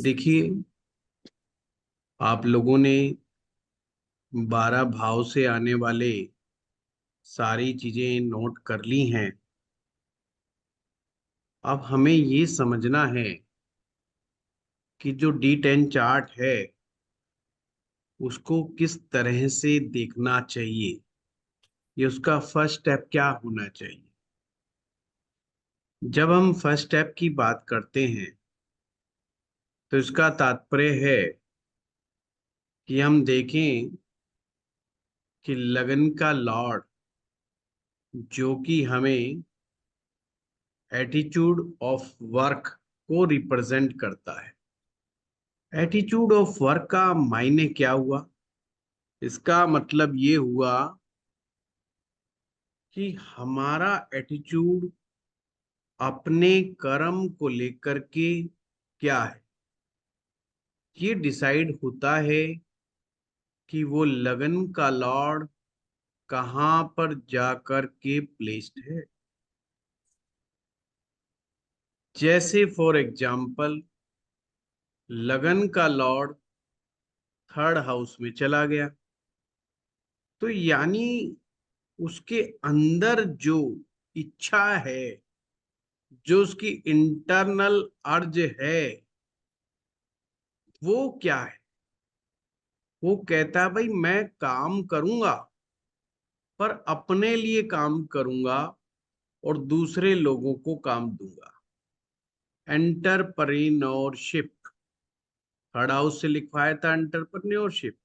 देखिए, आप लोगों ने 12 भाव से आने वाले सारी चीजें नोट कर ली हैं। अब हमें ये समझना है कि जो D10 चार्ट है उसको किस तरह से देखना चाहिए, ये उसका फर्स्ट स्टेप क्या होना चाहिए। जब हम फर्स्ट स्टेप की बात करते हैं तो इसका तात्पर्य है कि हम देखें कि लगन का लॉर्ड जो कि हमें एटीट्यूड ऑफ वर्क को रिप्रेजेंट करता है। एटीट्यूड ऑफ वर्क का मायने क्या हुआ? इसका मतलब ये हुआ कि हमारा एटीट्यूड अपने कर्म को लेकर के क्या है, ये डिसाइड होता है कि वो लगन का लॉर्ड कहाँ पर जाकर के प्लेस्ड है। जैसे फॉर एग्जाम्पल, लगन का लॉर्ड थर्ड हाउस में चला गया, तो यानी उसके अंदर जो इच्छा है, जो उसकी इंटरनल अर्ज है, वो क्या है? वो कहता है भाई मैं काम करूंगा, पर अपने लिए काम करूंगा और दूसरे लोगों को काम दूंगा। एंटरप्रेन्योरशिप, थर्ड हाउस से लिखवाया था एंटरप्रेन्योरशिप।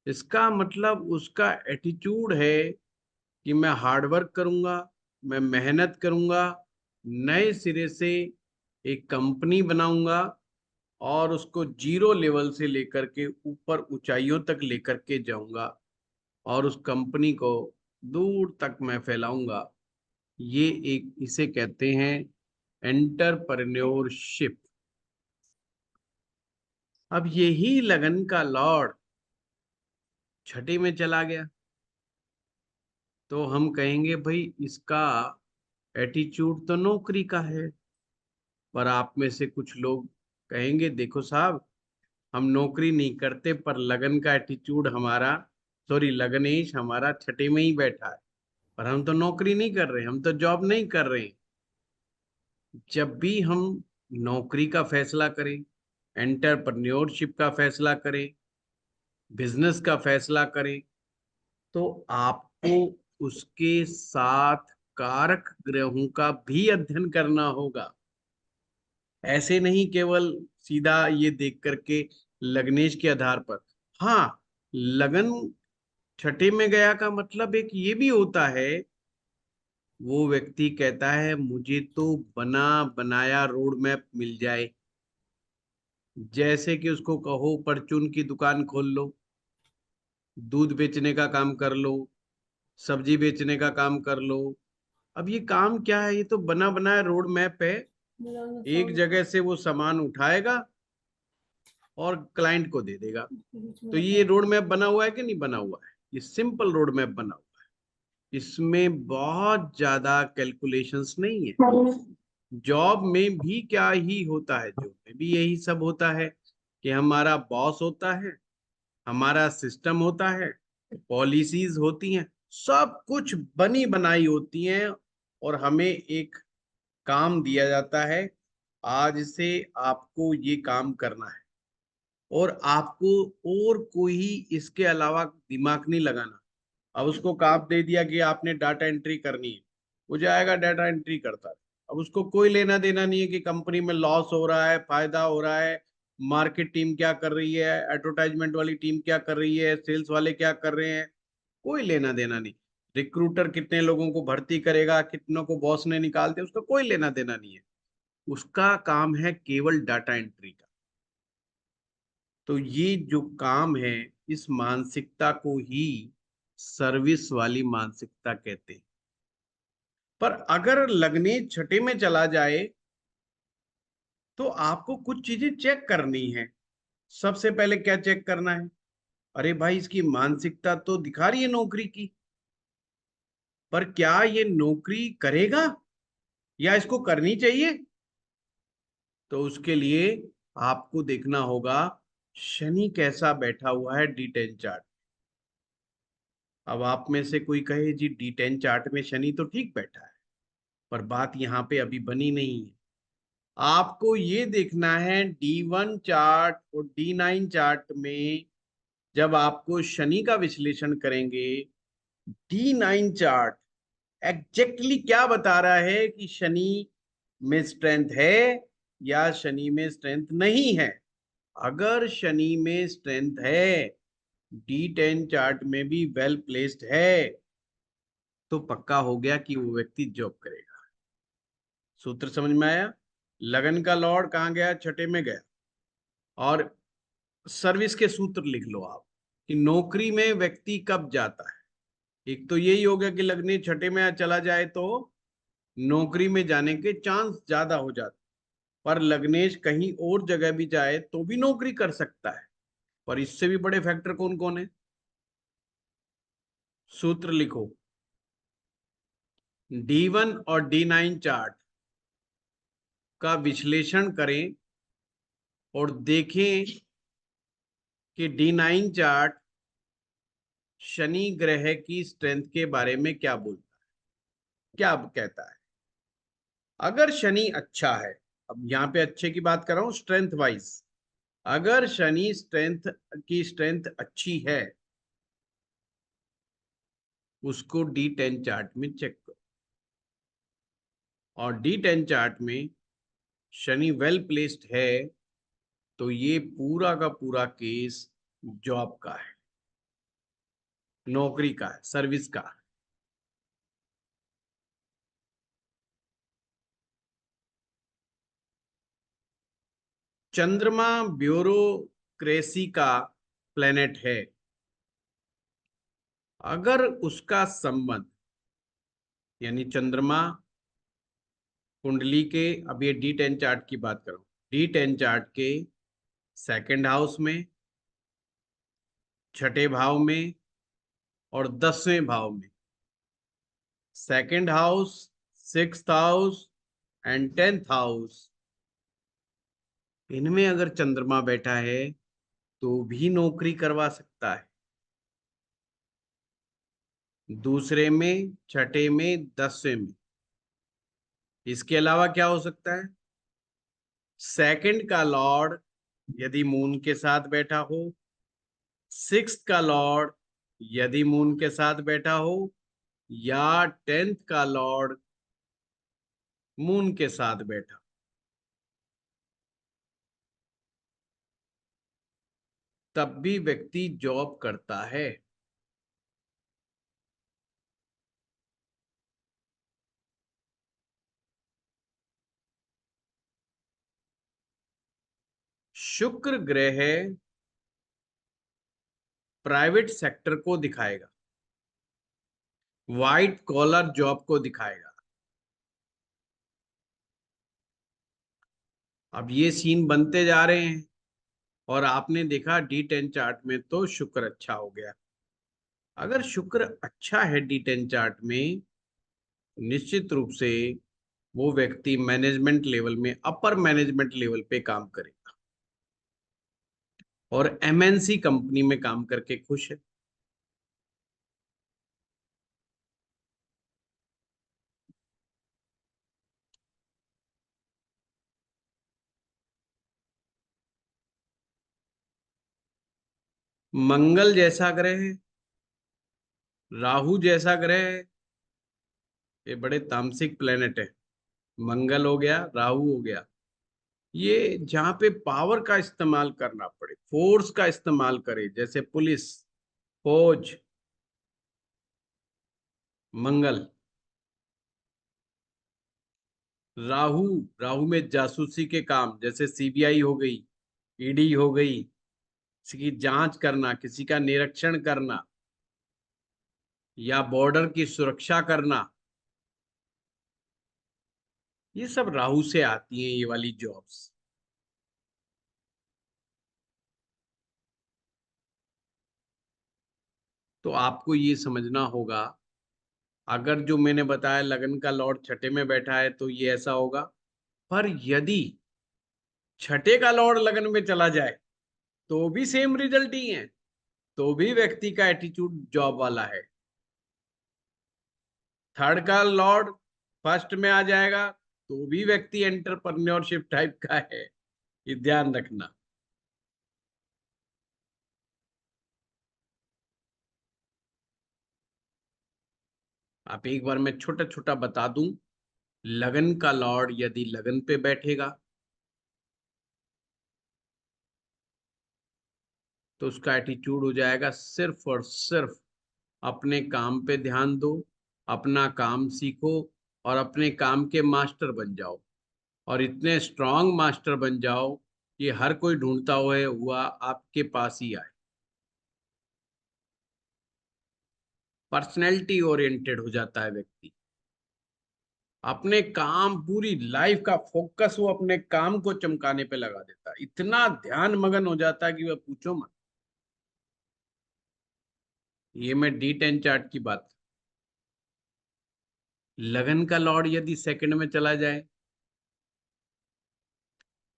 इसका मतलब उसका एटीट्यूड है कि मैं हार्डवर्क करूंगा, मैं मेहनत करूंगा, नए सिरे से एक कंपनी बनाऊंगा और उसको जीरो लेवल से लेकर के ऊपर ऊंचाइयों तक लेकर के जाऊंगा और उस कंपनी को दूर तक मैं फैलाऊंगा। ये एक, इसे कहते हैं एंटरप्रेन्योरशिप। अब यही लगन का लॉर्ड छठे में चला गया, तो हम कहेंगे भाई इसका एटीट्यूड तो नौकरी का है। पर आप में से कुछ लोग कहेंगे देखो साहब, हम नौकरी नहीं करते पर लगन का एटीट्यूड हमारा, सॉरी लगनेश हमारा छठे में ही बैठा है, पर हम तो नौकरी नहीं कर रहे, हम तो जॉब नहीं कर रहे। जब भी हम नौकरी का फैसला करें, एंटरप्रेन्योरशिप का फैसला करें, बिजनेस का फैसला करें, तो आपको उसके साथ कारक ग्रहों का भी अध्ययन करना होगा। ऐसे नहीं केवल सीधा ये देख करके लग्नेश के आधार पर। हाँ, लगन छठे में गया का मतलब एक ये भी होता है, वो व्यक्ति कहता है मुझे तो बना बनाया रोड मैप मिल जाए। जैसे कि उसको कहो परचून की दुकान खोल लो, दूध बेचने का काम कर लो, सब्जी बेचने का काम कर लो। अब ये काम क्या है? ये तो बना बनाया रोड मैप है। एक जगह से वो सामान उठाएगा और क्लाइंट को दे देगा। तो ये रोड मैप बना हुआ है कि नहीं बना हुआ है? ये सिंपल रोड मैप बना हुआ है, इसमें बहुत ज्यादा कैलकुलेशंस नहीं है। जॉब में भी क्या ही होता है, जॉब में भी यही सब होता है कि हमारा बॉस होता है, हमारा सिस्टम होता है, पॉलिसीज होती हैं, सब कुछ बनी बनाई होती हैं और हमें एक काम दिया जाता है, आज से आपको ये काम करना है और आपको और कोई इसके अलावा दिमाग नहीं लगाना। अब उसको काम दे दिया कि आपने डाटा एंट्री करनी है, वो जाएगा डाटा एंट्री करता है। अब उसको कोई लेना देना नहीं है कि कंपनी में लॉस हो रहा है, फायदा हो रहा है, मार्केट टीम क्या कर रही है, एडवर्टाइजमेंट वाली टीम क्या कर रही है, सेल्स वाले क्या कर रहे हैं, कोई लेना देना नहीं। रिक्रूटर कितने लोगों को भर्ती करेगा, कितनों को बॉस ने निकाल दिया, उसका कोई लेना देना नहीं है। उसका काम है केवल डाटा एंट्री का। तो ये जो काम है, इस मानसिकता को ही सर्विस वाली मानसिकता कहते हैं। पर अगर लगने छठे में चला जाए तो आपको कुछ चीजें चेक करनी है। सबसे पहले क्या चेक करना है? अरे भाई, इसकी मानसिकता तो दिखा रही है नौकरी की, पर क्या ये नौकरी करेगा या इसको करनी चाहिए? तो उसके लिए आपको देखना होगा शनि कैसा बैठा हुआ है D10 चार्ट। अब आप में से कोई कहे जी D10 चार्ट में शनि तो ठीक बैठा है, पर बात यहाँ पे अभी बनी नहीं है। आपको ये देखना है D1 चार्ट और D9 चार्ट में जब आपको शनि का विश्लेषण करेंगे, D9 चार्ट एग्जैक्टली क्या बता रहा है कि शनि में स्ट्रेंथ है या शनि में स्ट्रेंथ नहीं है। अगर शनि में स्ट्रेंथ है, D10 चार्ट में भी वेल प्लेस्ड है, तो पक्का हो गया कि वो व्यक्ति जॉब करेगा। सूत्र समझ में आया? लगन का लॉर्ड कहाँ गया? छठे में गया। और सर्विस के सूत्र लिख लो आप कि नौकरी में व्यक्ति कब जाता है। एक तो यही हो गया कि लग्न छठे में चला जाए तो नौकरी में जाने के चांस ज्यादा हो जाते, पर लग्नेश कहीं और जगह भी जाए तो भी नौकरी कर सकता है। पर इससे भी बड़े फैक्टर कौन कौन है? सूत्र लिखो। D1 और D9 चार्ट का विश्लेषण करें और देखें कि D9 चार्ट शनि ग्रह की स्ट्रेंथ के बारे में क्या बोलता है, क्या कहता है। अगर शनि अच्छा है, अब यहाँ पे अच्छे की बात कर रहा हूं स्ट्रेंथ वाइज, अगर शनि स्ट्रेंथ अच्छी है, उसको D10 चार्ट में चेक करो। और D10 चार्ट में शनि वेल प्लेस्ड है, तो ये पूरा का पूरा केस जॉब का है, नौकरी का है, सर्विस का है। चंद्रमा ब्यूरोक्रेसी का प्लेनेट है। अगर उसका संबंध, यानी चंद्रमा कुंडली के, अब ये D10 चार्ट की बात करो, D10 चार्ट के सेकंड हाउस में, छठे भाव में और 10वें भाव में, second house, sixth house and 10th house, इनमें अगर चंद्रमा बैठा है तो भी नौकरी करवा सकता है। दूसरे में, छठे में, 10वें में। इसके अलावा क्या हो सकता है? सेकंड का लॉर्ड यदि मून के साथ बैठा हो, सिक्स्थ का लॉर्ड यदि मून के साथ बैठा हो, या 10th का लॉर्ड मून के साथ बैठा, तब भी व्यक्ति जॉब करता है। शुक्र ग्रह प्राइवेट सेक्टर को दिखाएगा, व्हाइट कॉलर जॉब को दिखाएगा। अब ये सीन बनते जा रहे हैं और आपने देखा D10 चार्ट में तो शुक्र अच्छा हो गया। अगर शुक्र अच्छा है D10 चार्ट में, निश्चित रूप से वो व्यक्ति मैनेजमेंट लेवल में, अपर मैनेजमेंट लेवल पे काम करेगा और MNC कंपनी में काम करके खुश है। मंगल जैसा ग्रह है, राहु जैसा ग्रह है, ये बड़े तामसिक प्लेनेट है। मंगल हो गया, राहु हो गया, ये जहां पे पावर का इस्तेमाल करना पड़े, फोर्स का इस्तेमाल करे, जैसे पुलिस, फौज, मंगल। राहु, राहु में जासूसी के काम, जैसे CBI हो गई, ED हो गई, किसी की जांच करना, किसी का निरीक्षण करना या बॉर्डर की सुरक्षा करना, ये सब राहु से आती हैं, ये वाली जॉब्स। तो आपको ये समझना होगा, अगर जो मैंने बताया लगन का लॉर्ड छठे में बैठा है तो ये ऐसा होगा। पर यदि छठे का लॉर्ड लगन में चला जाए तो भी सेम रिजल्ट ही है, तो भी व्यक्ति का एटीट्यूड जॉब वाला है। थर्ड का लॉर्ड फर्स्ट में आ जाएगा तो भी व्यक्ति एंटरप्रेन्योरशिप टाइप का है, ये ध्यान रखना। आप एक बार मैं छोटा छोटा बता दूं, लगन का लॉर्ड यदि लगन पे बैठेगा तो उसका एटीट्यूड हो जाएगा सिर्फ और सिर्फ अपने काम पे ध्यान दो, अपना काम सीखो और अपने काम के मास्टर बन जाओ, और इतने स्ट्रांग मास्टर बन जाओ कि हर कोई ढूंढता हुआ आपके पास ही आए। पर्सनैलिटी ओरिएंटेड हो जाता है व्यक्ति, अपने काम, पूरी लाइफ का फोकस वो अपने काम को चमकाने पे लगा देता है, इतना ध्यान मगन हो जाता है कि वह पूछो मत। ये मैं D10 चार्ट की बात। लगन का लॉर्ड यदि सेकंड में चला जाए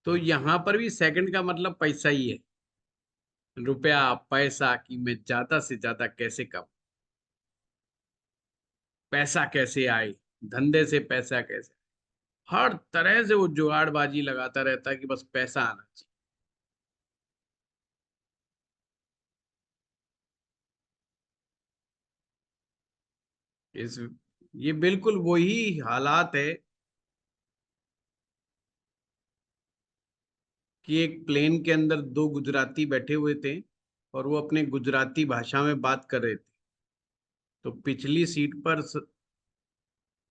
तो यहां पर भी सेकंड का मतलब पैसा ही है, रुपया पैसा, कि मैं ज्यादा से ज्यादा कैसे कम, पैसा कैसे आए, धंधे से पैसा कैसे, हर तरह से वो जुगाड़बाजी लगाता रहता है कि बस पैसा आना चाहिए। ये बिल्कुल वही हालात है कि एक प्लेन के अंदर दो गुजराती बैठे हुए थे और वो अपने गुजराती भाषा में बात कर रहे थे। तो पिछली सीट पर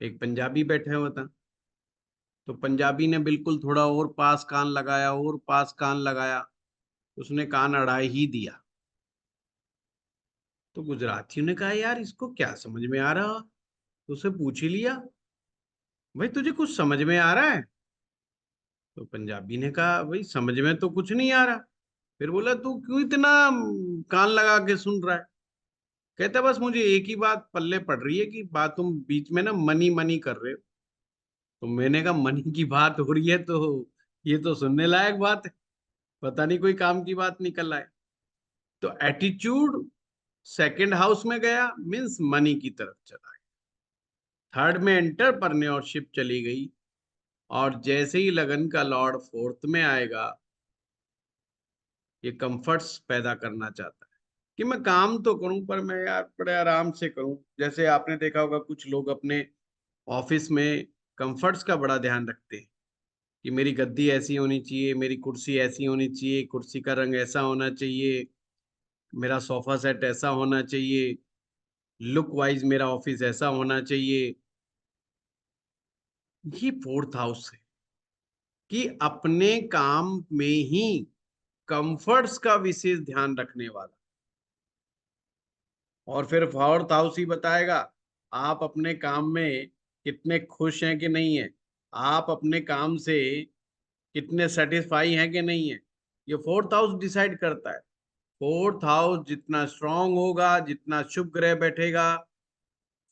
एक पंजाबी बैठा हुआ था। तो पंजाबी ने बिल्कुल थोड़ा और पास कान लगाया, और पास कान लगाया, उसने कान अड़ा ही दिया। तो गुजरातियों ने कहा यार इसको क्या समझ में आ रहा, तो उसे पूछ ही लिया, भाई तुझे कुछ समझ में आ रहा है? तो पंजाबी ने कहा भाई समझ में तो कुछ नहीं आ रहा। फिर बोला तू क्यों इतना कान लगा के सुन रहा है? कहता बस मुझे एक ही बात पल्ले पड़ रही है कि बात तुम बीच में ना मनी मनी कर रहे हो। तो मैंने कहा मनी की बात हो रही है तो ये तो सुनने लायक बात है, पता नहीं कोई काम की बात निकल आए। तो एटीट्यूड सेकंड हाउस में गया मीन्स मनी की तरफ चला गया, थर्ड में एंटरप्रेन्योरशिप चली गई, और जैसे ही लगन का लॉर्ड फोर्थ में आएगा, ये कंफर्ट्स पैदा करना चाहता है कि मैं काम तो करूं पर मैं यार बड़े आराम से करूं। जैसे आपने देखा होगा कुछ लोग अपने ऑफिस में कंफर्ट्स का बड़ा ध्यान रखते हैं कि मेरी गद्दी ऐसी होनी चाहिए, मेरी कुर्सी ऐसी होनी चाहिए, कुर्सी का रंग ऐसा होना चाहिए, मेरा सोफा सेट ऐसा होना चाहिए, लुक वाइज मेरा ऑफिस ऐसा होना चाहिए। ये फोर्थ हाउस है कि अपने काम में ही कंफर्ट्स का विशेष ध्यान रखने वाला। और फिर फोर्थ हाउस ही बताएगा आप अपने काम में कितने खुश हैं कि नहीं है, आप अपने काम से कितने सेटिस्फाई हैं कि नहीं है, ये फोर्थ हाउस डिसाइड करता है। फोर्थ हाउस जितना स्ट्रांग होगा, जितना शुभ ग्रह बैठेगा,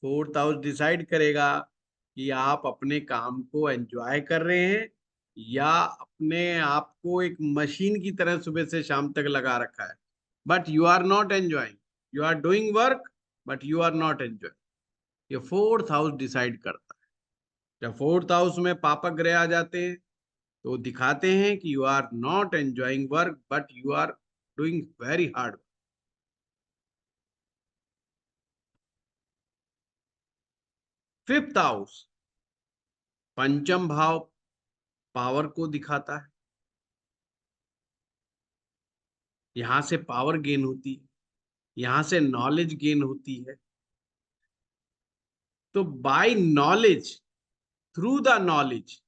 फोर्थ हाउस डिसाइड करेगा कि आप अपने काम को एंजॉय कर रहे हैं या अपने आप को एक मशीन की तरह सुबह से शाम तक लगा रखा है, but you are not enjoying, you are doing work but you are not enjoying. ये फोर्थ हाउस डिसाइड करता है। जब फोर्थ हाउस में पापक ग्रह आ जाते हैं तो दिखाते हैं कि you are not enjoying work but you are doing very hard. Fifth house पंचम भाव पावर को दिखाता है, यहां से पावर गेन होती है, यहां से नॉलेज गेन होती है। तो by knowledge, through the knowledge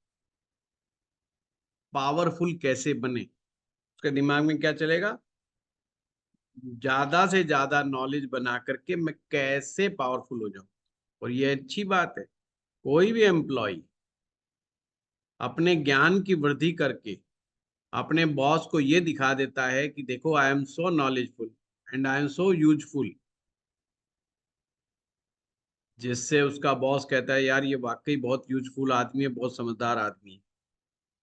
powerful कैसे बने, उसके दिमाग में क्या चलेगा, ज्यादा से ज्यादा नॉलेज बना करके मैं कैसे पावरफुल हो जाऊं। और ये अच्छी बात है, कोई भी एम्प्लॉय अपने ज्ञान की वृद्धि करके अपने बॉस को ये दिखा देता है कि देखो I am so knowledgeful and I am so useful, जिससे उसका बॉस कहता है यार ये वाकई बहुत यूजफुल आदमी है, बहुत समझदार आदमी है।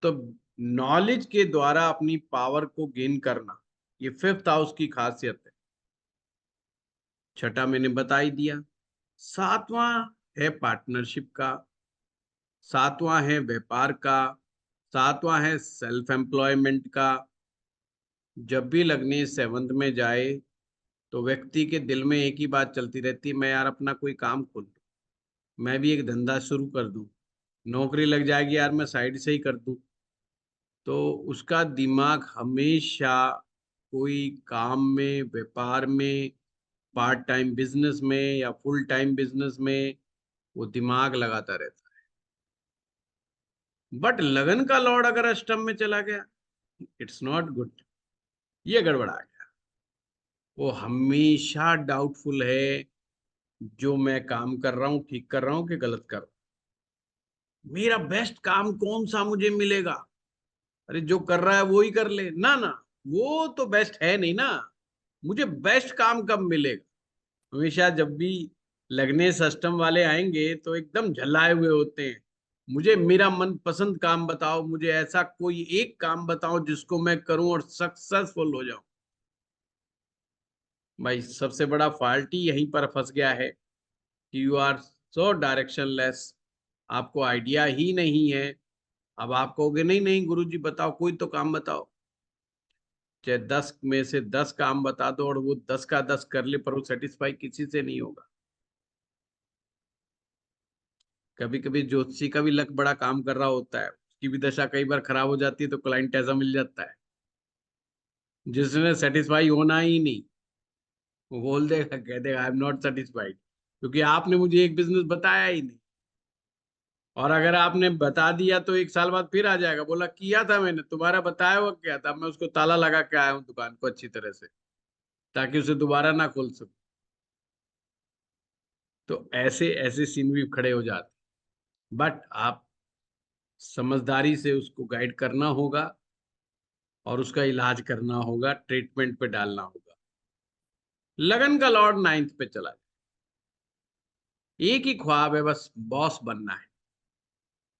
तो नॉलेज के द्वारा अपनी पावर को गेन करना, ये फिफ्थ हाउस की खासियत है। छठा मैंने बता ही दिया। सातवां है पार्टनरशिप का, सातवां है व्यापार का, सातवां है सेल्फ एम्प्लॉयमेंट का। जब भी लगने सेवंथ में जाए तो व्यक्ति के दिल में एक ही बात चलती रहती है, मैं यार अपना कोई काम खोल लूं, मैं भी एक धंधा शुरू कर दूं, नौकरी लग जाएगी यार मैं साइड से ही कर दूं। तो उसका दिमाग हमेशा कोई काम में, व्यापार में, पार्ट टाइम बिजनेस में या फुल टाइम बिजनेस में वो दिमाग लगाता रहता है। बट लगन का लॉर्ड अगर अष्टम में चला गया, इट्स नॉट गुड, ये गड़बड़ा गया। वो हमेशा डाउटफुल है, जो मैं काम कर रहा हूं ठीक कर रहा हूं कि गलत कर रहा हूं, मेरा बेस्ट काम कौन सा मुझे मिलेगा। अरे जो कर रहा है वो ही कर ले ना ना, वो तो बेस्ट है नहीं ना, मुझे बेस्ट काम कब मिलेगा। हमेशा जब भी लगने सिस्टम वाले आएंगे तो एकदम झल्लाए हुए होते हैं, मुझे मेरा मनपसंद काम बताओ, मुझे ऐसा कोई एक काम बताओ जिसको मैं करूं और सक्सेसफुल हो जाऊं। भाई सबसे बड़ा फॉल्ट ही यहीं पर फंस गया है कि यू आर सो डायरेक्शनलेस, आपको आइडिया ही नहीं है। अब आप कहोगे नहीं नहीं गुरुजी बताओ, कोई तो काम बताओ, चाहे 10 में से 10 काम बता दो और वो 10 का 10 कर ले, पर वो सेटिस्फाई किसी से नहीं होगा। कभी कभी ज्योतिषी का भी लक बड़ा काम कर रहा होता है, उसकी भी दशा कई बार खराब हो जाती है तो क्लाइंट ऐसा मिल जाता है जिसने सेटिस्फाई होना ही नहीं। वो बोल देगा, कह देगा आई एम नॉट सेटिस्फाइड, क्योंकि आपने मुझे एक बिजनेस बताया ही नहीं। और अगर आपने बता दिया तो 1 साल बाद फिर आ जाएगा, बोला किया था मैंने, तुम्हारा बताया हुआ क्या था, मैं उसको ताला लगा के आया हूँ दुकान को अच्छी तरह से, ताकि उसे दोबारा ना खोल सकूं। तो ऐसे ऐसे सीन भी खड़े हो जाते, बट आप समझदारी से उसको गाइड करना होगा और उसका इलाज करना होगा, ट्रीटमेंट पे डालना होगा। लगन का लॉर्ड 9th पे चला गया, एक ही ख्वाब है बस, बॉस बनना है,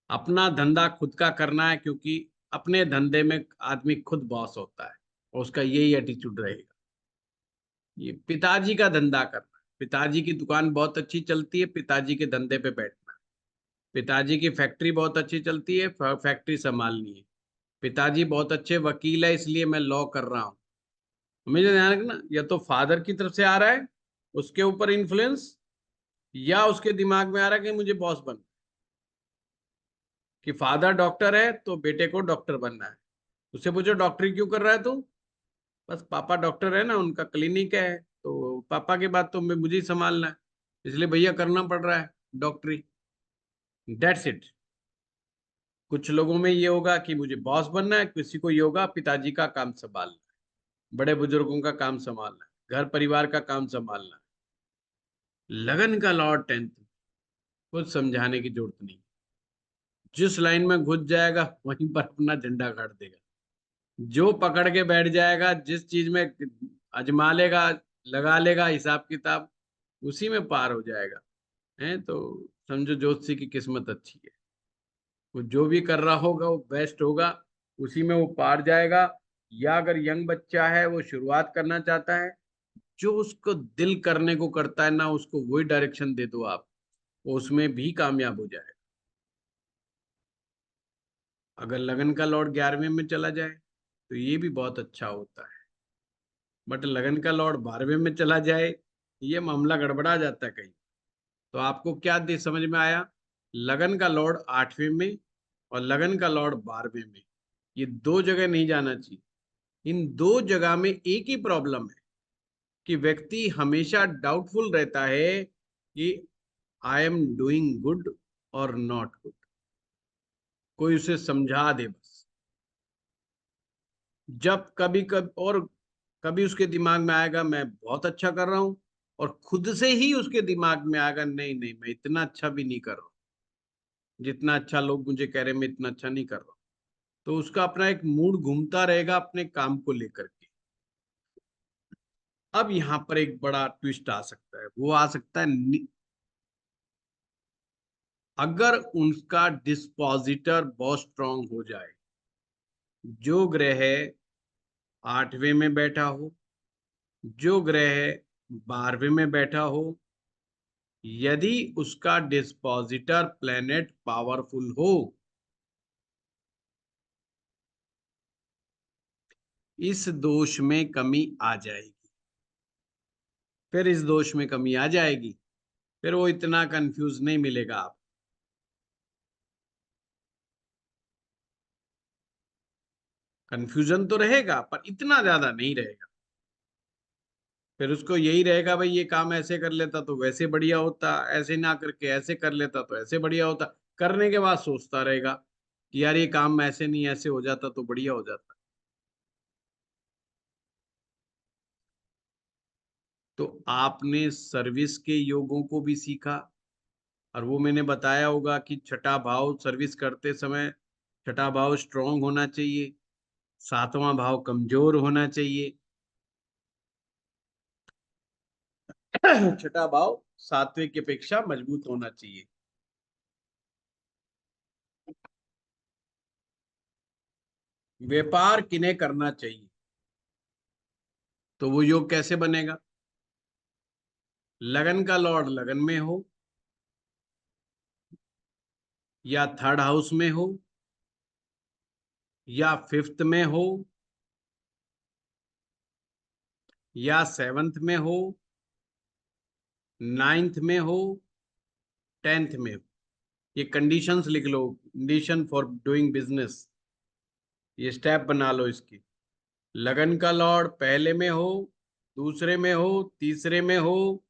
अपना धंधा खुद का करना है, क्योंकि अपने धंधे में आदमी खुद बॉस होता है और उसका यही एटीट्यूड रहेगा। ये पिताजी का धंधा करना है, पिताजी की दुकान बहुत अच्छी चलती है, पिताजी के धंधे पे बैठना है, पिताजी की फैक्ट्री बहुत अच्छी चलती है, फैक्ट्री संभालनी है, पिताजी बहुत अच्छे वकील है इसलिए मैं लॉ कर रहा हूँ। हमेशा ध्यान रखना, या तो फादर की तरफ से आ रहा है उसके ऊपर इन्फ्लुएंस, या उसके दिमाग में आ रहा है कि मुझे बॉस बन, कि फादर डॉक्टर है तो बेटे को डॉक्टर बनना है। उससे पूछो डॉक्टरी क्यों कर रहा है तू, बस पापा डॉक्टर है ना, उनका क्लिनिक है तो पापा के बाद तो मुझे ही संभालना है, इसलिए भैया करना पड़ रहा है डॉक्टरी। That's it. कुछ लोगों में ये होगा कि मुझे बॉस बनना है, किसी को ये होगा पिताजी का काम संभालना है, बड़े बुजुर्गों का काम संभालना है, घर परिवार का काम संभालना है। लगन का लॉर्ड 10th, कुछ समझाने की जरूरत नहीं, जिस लाइन में घुस जाएगा वहीं पर अपना झंडा गाड़ देगा, जो पकड़ के बैठ जाएगा, जिस चीज में अजमा लेगा, लगा लेगा हिसाब किताब, उसी में पार हो जाएगा। है तो समझो ज्योतिषी की किस्मत अच्छी है, वो जो भी कर रहा होगा वो बेस्ट होगा, उसी में वो पार जाएगा। या अगर यंग बच्चा है वो शुरुआत करना चाहता है, जो उसको दिल करने को करता है ना, उसको वही डायरेक्शन दे दो आप, वो उसमें भी कामयाब हो जाएगा। अगर लगन का लॉर्ड 11वें में चला जाए तो ये भी बहुत अच्छा होता है, बट लगन का लॉर्ड 12वें में चला जाए ये मामला गड़बड़ा जाता है कहीं। तो आपको क्या समझ में आया, लगन का लॉर्ड 8वें में और लगन का लॉर्ड 12वें में, ये दो जगह नहीं जाना चाहिए। इन दो जगह में एक ही प्रॉब्लम है कि व्यक्ति हमेशा डाउटफुल रहता है कि आई एम डूइंग गुड और नॉट गुड, कोई उसे समझा दे बस। जब कभी कभी और कभी उसके दिमाग में आएगा मैं बहुत अच्छा कर रहा हूं, और खुद से ही उसके दिमाग में आएगा नहीं नहीं मैं इतना अच्छा भी नहीं कर रहा हूं, जितना अच्छा लोग मुझे कह रहे हैं मैं इतना अच्छा नहीं कर रहा हूं। तो उसका अपना एक मूड घूमता रहेगा अपने काम को लेकर के। अब यहाँ पर एक बड़ा ट्विस्ट आ सकता है, वो आ सकता है अगर उनका डिस्पोजिटर बहुत स्ट्रांग हो जाए, जो ग्रह 8वें में बैठा हो, जो ग्रह 12वें में बैठा हो, यदि उसका डिस्पोजिटर प्लेनेट पावरफुल हो, इस दोष में कमी आ जाएगी। फिर इस दोष में कमी आ जाएगी, फिर वो इतना कंफ्यूज नहीं मिलेगा आप। कंफ्यूजन तो रहेगा पर इतना ज्यादा नहीं रहेगा। फिर उसको यही रहेगा, भाई ये काम ऐसे कर लेता तो वैसे बढ़िया होता, ऐसे ना करके ऐसे कर लेता तो ऐसे बढ़िया होता। करने के बाद सोचता रहेगा कि यार ये काम ऐसे नहीं ऐसे हो जाता तो बढ़िया हो जाता। तो आपने सर्विस के योगों को भी सीखा, और वो मैंने बताया होगा कि छठा भाव सर्विस करते समय, छठा भाव स्ट्रांग होना चाहिए, सातवां भाव कमजोर होना चाहिए। छठा भाव सातवें की अपेक्षा मजबूत होना चाहिए। व्यापार किन्हें करना चाहिए, तो वो योग कैसे बनेगा? लगन का लॉर्ड लगन में हो, या थर्ड हाउस में हो, या फिफ्थ में हो, या सेवंथ में हो, नाइन्थ में हो, टेंथ में हो। ये कंडीशंस लिख लो, कंडीशन फॉर डूइंग बिजनेस। ये स्टेप बना लो इसकी। लगन का लॉर्ड पहले में हो, दूसरे में हो, तीसरे में हो,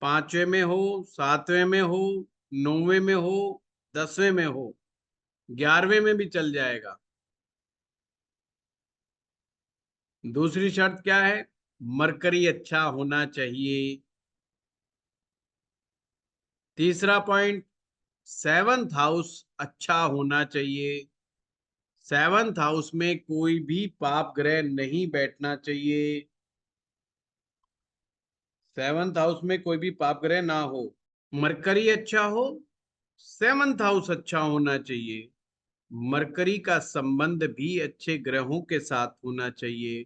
पांचवें में हो, सातवें में हो, नौवें में हो, 10वें में हो, 11वें में भी चल जाएगा। दूसरी शर्त क्या है? मरकरी अच्छा होना चाहिए। तीसरा पॉइंट, सेवंथ हाउस अच्छा होना चाहिए। सेवंथ हाउस में कोई भी पाप ग्रह नहीं बैठना चाहिए। सेवंथ हाउस में कोई भी पाप ग्रह ना हो। मरकरी अच्छा हो, सेवंथ हाउस अच्छा होना चाहिए। मरकरी का संबंध भी अच्छे ग्रहों के साथ होना चाहिए,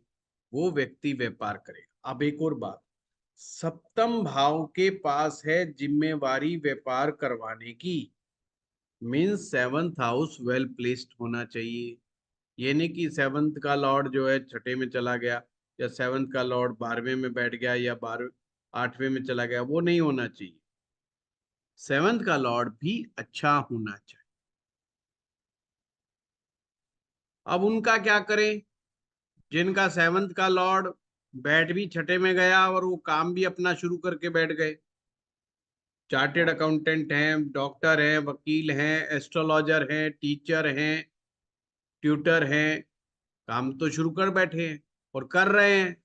वो व्यक्ति व्यापार करेगा। अब एक और बात, सप्तम भाव के पास है जिम्मेवारी व्यापार करवाने की, means seventh house well placed होना चाहिए। ये नहीं कि सेवंथ का लॉर्ड जो है छठे में चला गया, या सेवंथ का लॉर्ड 12वें में बैठ गया, या 8वें में चला गया, वो नहीं होना चाहिए। सेवंथ का लॉर्ड भी अच्छा होना चाहिए। अब उनका क्या करें, जिनका सेवंथ का लॉर्ड बैठ भी छठे में गया और वो काम भी अपना शुरू करके बैठ गए। चार्टेड अकाउंटेंट हैं, डॉक्टर हैं, वकील हैं, एस्ट्रोलॉजर हैं, टीचर हैं, ट्यूटर हैं, काम तो शुरू कर बैठे हैं और कर रहे हैं।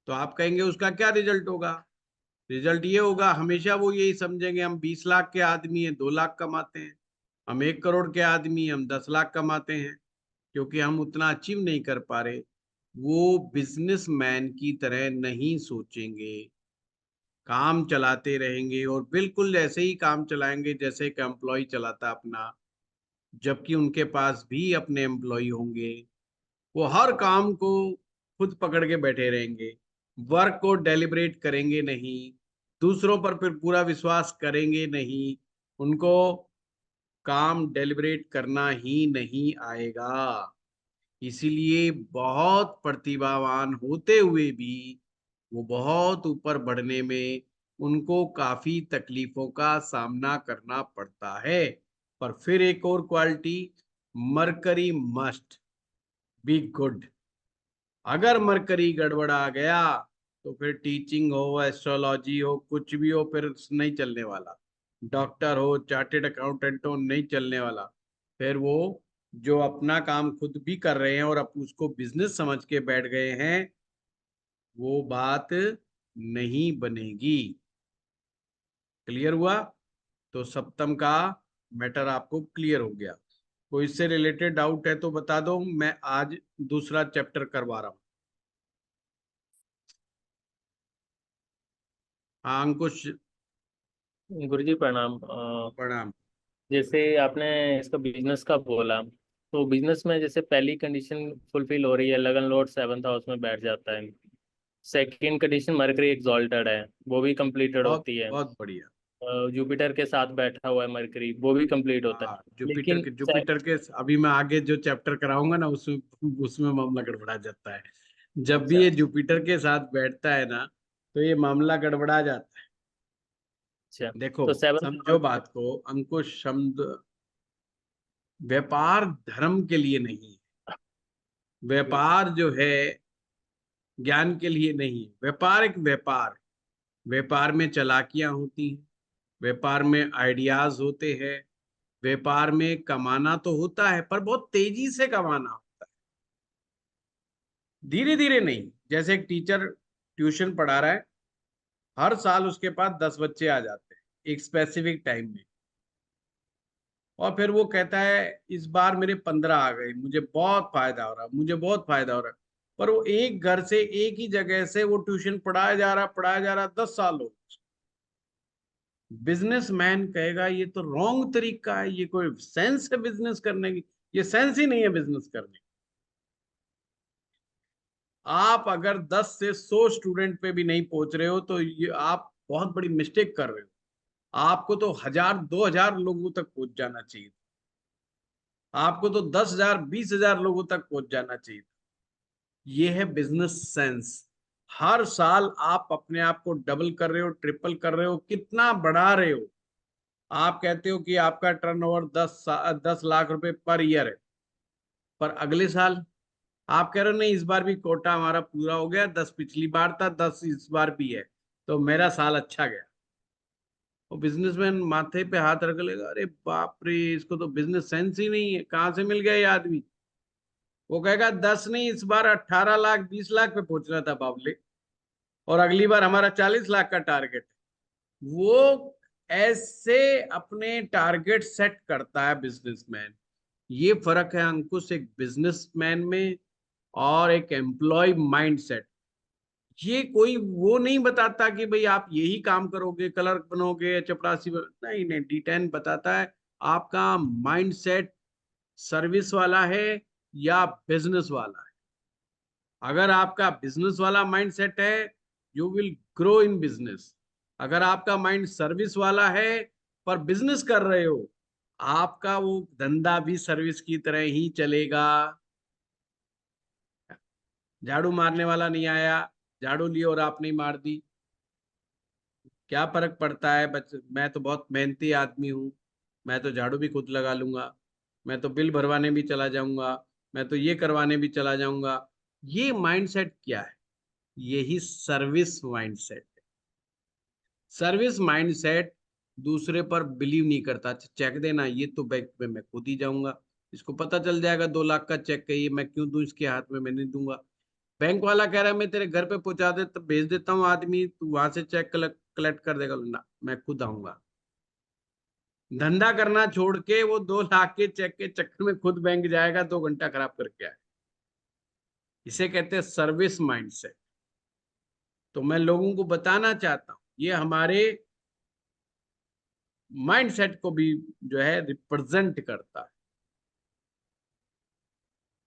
तो आप कहेंगे उसका क्या रिजल्ट होगा? रिजल्ट ये होगा, हमेशा वो यही समझेंगे हम 20 लाख के आदमी हैं, 2 लाख कमाते हैं। हम 1 करोड़ के आदमी, हम 10 लाख कमाते हैं। क्योंकि हम उतना अचीव नहीं कर पा रहे। वो बिजनेसमैन की तरह नहीं सोचेंगे, काम चलाते रहेंगे, और बिल्कुल ऐसे ही काम चलाएंगे जैसे एक एम्प्लॉय चलाता अपना, जबकि उनके पास भी अपने एम्प्लॉय होंगे। वो हर काम को खुद पकड़ के बैठे रहेंगे, वर्क को डेलिब्रेट करेंगे नहीं, दूसरों पर फिर पूरा विश्वास करेंगे नहीं, उनको काम डेलिब्रेट करना ही नहीं आएगा। इसीलिए बहुत प्रतिभावान होते हुए भी वो बहुत ऊपर बढ़ने में उनको काफी तकलीफों का सामना करना पड़ता है। पर फिर एक और quality, mercury must be good. अगर मरकरी गड़बड़ा गया तो फिर टीचिंग हो, एस्ट्रोलॉजी हो, कुछ भी हो, फिर नहीं चलने वाला। डॉक्टर हो, चार्टेड अकाउंटेंट हो, नहीं चलने वाला। फिर वो जो अपना काम खुद भी कर रहे हैं और अब उसको बिजनेस समझ के बैठ गए हैं, वो बात नहीं बनेगी। क्लियर हुआ? तो सप्तम का मैटर आपको क्लियर हो गया। कोई इससे रिलेटेड डाउट है तो बता दो, मैं आज दूसरा चैप्टर करवा रहा हूँ। हाँ अंकुश। गुरुजी प्रणाम। प्रणाम। जैसे आपने इसका बिजनेस का बोला, तो बिजनेस में जैसे पहली कंडीशन फुलफिल हो रही है, लगन लॉर्ड 7th हाउस में बैठ जाता है। सेकंड कंडीशन मरकरी एग्जॉल्टेड है, वो भी कंप्लीटेड बहुत होती है। बहुत बढ़िया। जुपिटर के साथ बैठा हुआ है मरकरी, वो भी कंप्लीट होता है। हाँ, जुपिटर लेकिन के जुपिटर के अभी मैं आगे जो चैप्टर कराऊंगा ना, उसमें उसमें मामला गड़बड़ा जाता है। जब भी अच्छा ये जुपिटर के साथ बैठता है ना, तो ये मामला गड़बड़ा जाता है। अच्छा। देखो, तो 7th। समझो बात को, अंकुश शब्द व्यापार धर्म के लिए नहीं है। व्यापार जो है ज्ञान के लिए नहीं है। व्यापार एक व्यापार है। व्यापार में चालाकियां होती हैं, व्यापार में आइडियाज होते हैं, व्यापार में कमाना तो होता है पर बहुत तेजी से कमाना होता है, धीरे धीरे नहीं। जैसे एक टीचर ट्यूशन पढ़ा रहा है, हर साल उसके पास 10 बच्चे आ जाते हैं एक स्पेसिफिक टाइम में, और फिर वो कहता है इस बार मेरे 15 आ गए, मुझे बहुत फायदा हो रहा, मुझे बहुत फायदा हो रहा। पर वो एक घर से एक ही जगह से वो ट्यूशन पढ़ाया जा रहा 10 साल हो गए। बिजनेसमैन कहेगा ये तो रॉन्ग तरीका है, ये कोई सेंस है बिजनेस करने की? ये सेंस ही नहीं है बिजनेस करने की। आप अगर 10 से 100 स्टूडेंट पे भी नहीं पहुंच रहे हो तो ये आप बहुत बड़ी मिस्टेक कर रहे हो। आपको तो 1000 2000 लोगों तक पहुंच जाना चाहिए। आपको तो 10,000 20,000 लोगों तक पहुंच जाना चाहिए। ये है बिजनेस सेंस। हर साल आप अपने आप को डबल कर रहे हो, ट्रिपल कर रहे हो, कितना बढ़ा रहे हो। आप कहते हो कि आपका टर्नओवर 10 लाख रुपए पर ईयर है, पर अगले साल आप कह रहे हो नहीं इस बार भी कोटा हमारा पूरा हो गया, 10 पिछली बार था, 10 इस बार भी है, तो मेरा साल अच्छा गया। वो बिजनेसमैन माथे पे हाथ रख लेगा, अरे बाप रे, इसको तो बिजनेस सेंस ही नहीं है, कहाँ से मिल गया ये आदमी। वो कहेगा 10 नहीं, इस बार 18 लाख 20 लाख पे पहुंचना था बाबले, और अगली बार हमारा 40 लाख का टारगेट। वो ऐसे अपने टारगेट सेट करता है बिजनेसमैन। ये फर्क है अंकुश एक बिजनेसमैन में और एक एम्प्लॉय माइंडसेट। ये कोई वो नहीं बताता कि भाई आप यही काम करोगे, क्लर्क बनोगे, चपरासी नहीं नहीं, D10 बताता है आपका माइंडसेट सर्विस वाला है या बिजनेस वाला है। अगर आपका बिजनेस वाला माइंडसेट है, you will grow in business. अगर आपका माइंड सर्विस वाला है पर बिजनेस कर रहे हो, आपका वो धंधा भी सर्विस की तरह ही चलेगा। झाड़ू मारने वाला नहीं आया, झाड़ू ली और आपने मार दी, क्या फर्क पड़ता है? मैं तो बहुत मेहनती आदमी हूँ, मैं तो झाड़ू भी खुद लगा लूंगा, मैं तो बिल भरवाने भी चला जाऊंगा, मैं तो ये करवाने भी चला जाऊंगा। ये माइंडसेट क्या है? यही सर्विस माइंडसेट। सर्विस माइंडसेट दूसरे पर बिलीव नहीं करता। अच्छा, चेक देना, ये तो बैंक में मैं खुद ही जाऊंगा, इसको पता चल जाएगा 2 लाख का चेक है, ये मैं क्यों दूं इसके हाथ में, मैं नहीं दूंगा। बैंक वाला कह रहा है मैं तेरे घर पे पहुंचा दे तो भेज देता हूँ आदमी, तू वहां से चेक कलेक्ट कर देगा ना, मैं खुद आऊंगा। धंधा करना छोड़ के वो 2 लाख के चेक के चक्कर में खुद बैंक जाएगा, 2 घंटा खराब करके आए। इसे कहते हैं सर्विस माइंडसेट। तो मैं लोगों को बताना चाहता हूँ ये हमारे माइंडसेट को भी जो है रिप्रेजेंट करता है।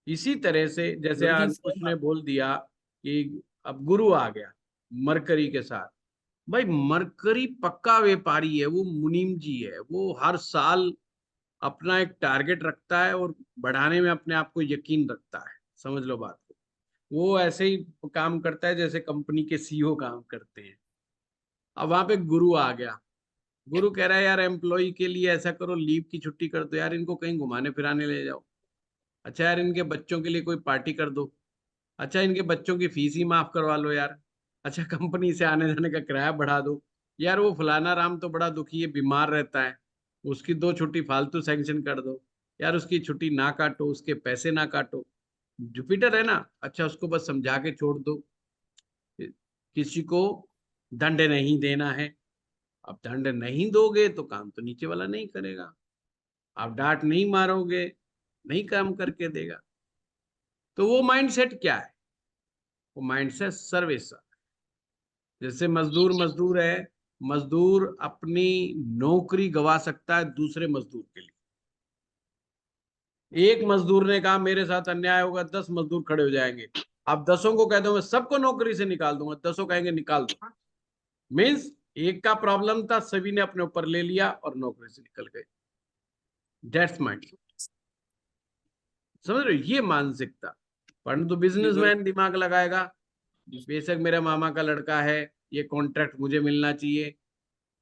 इसी तरह से जैसे गुरु जी अंकुश same ने बोल दिया कि अब गुरु आ गया मरकरी के साथ। भाई मरकरी पक्का व्यापारी है, वो मुनीम जी है, वो हर साल अपना एक टारगेट रखता है और बढ़ाने में अपने आप को यकीन रखता है। समझ लो बात को। वो ऐसे ही काम करता है जैसे कंपनी के CEO काम करते हैं। अब वहां पे गुरु आ गया, गुरु कह रहा है यार एम्प्लॉय के लिए ऐसा करो, लीव की छुट्टी कर दो यार, इनको कहीं घुमाने फिराने ले जाओ। अच्छा यार इनके बच्चों के लिए कोई पार्टी कर दो। अच्छा इनके बच्चों की फीस ही माफ करवा लो यार। अच्छा कंपनी से आने जाने का किराया बढ़ा दो। यार वो फलाना राम तो बड़ा दुखी है, बीमार रहता है, उसकी 2 छुट्टी फालतू सैंक्शन कर दो। यार उसकी छुट्टी ना काटो, उसके पैसे ना काटो। जुपिटर है ना, अच्छा उसको बस समझा के छोड़ दो, किसी को दंड नहीं देना है। अब दंड नहीं दोगे तो काम तो नीचे वाला नहीं करेगा। आप डांट नहीं मारोगे, नहीं काम करके देगा। तो वो माइंडसेट क्या है? वो माइंडसेट सर्विस। जैसे मजदूर मजदूर है, मजदूर अपनी नौकरी गवा सकता है दूसरे मजदूर के लिए। एक मजदूर ने कहा मेरे साथ अन्याय होगा, 10 मजदूर खड़े हो जाएंगे। आप 10 को कह दो मैं सबको नौकरी से निकाल दूंगा, 10 कहेंगे निकाल दो। मीन्स एक का प्रॉब्लम था, सभी ने अपने ऊपर ले लिया और नौकरी से निकल गए। दैट्स माइंड, समझ रहे हो, ये मानसिकता। परंतु जी गुरु बिजनेसमैन दिमाग लगाएगा, बेशक मेरा मामा का लड़का है, ये कॉन्ट्रैक्ट मुझे मिलना चाहिए।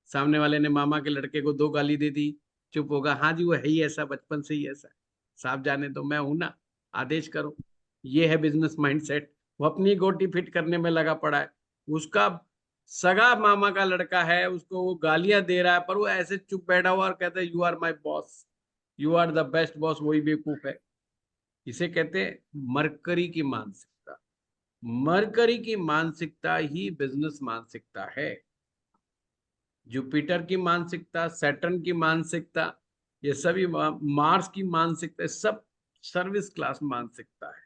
सामने वाले ने मामा के लड़के को 2 गाली दे दी, चुप होगा, हाँ जी वो है ही ऐसा, बचपन से ही ऐसा है, साफ जाने दो, मैं हूं ना, आदेश करो। ये है बिजनेस माइंडसेट। वो अपनी गोटी फिट करने में लगा पड़ा है। उसका सगा मामा का लड़का है, उसको वो गालियां दे रहा है, पर वो ऐसे चुप बैठा हुआ और कहता है you are my boss, you are the best boss, वही बेवकूफ है। इसे कहते हैं मरकरी की मानसिकता। मरकरी की मानसिकता ही बिजनेस मानसिकता है। जुपिटर की मानसिकता, सैटर्न की मानसिकता, ये सभी मार्स की मानसिकता, सब सर्विस क्लास मानसिकता है।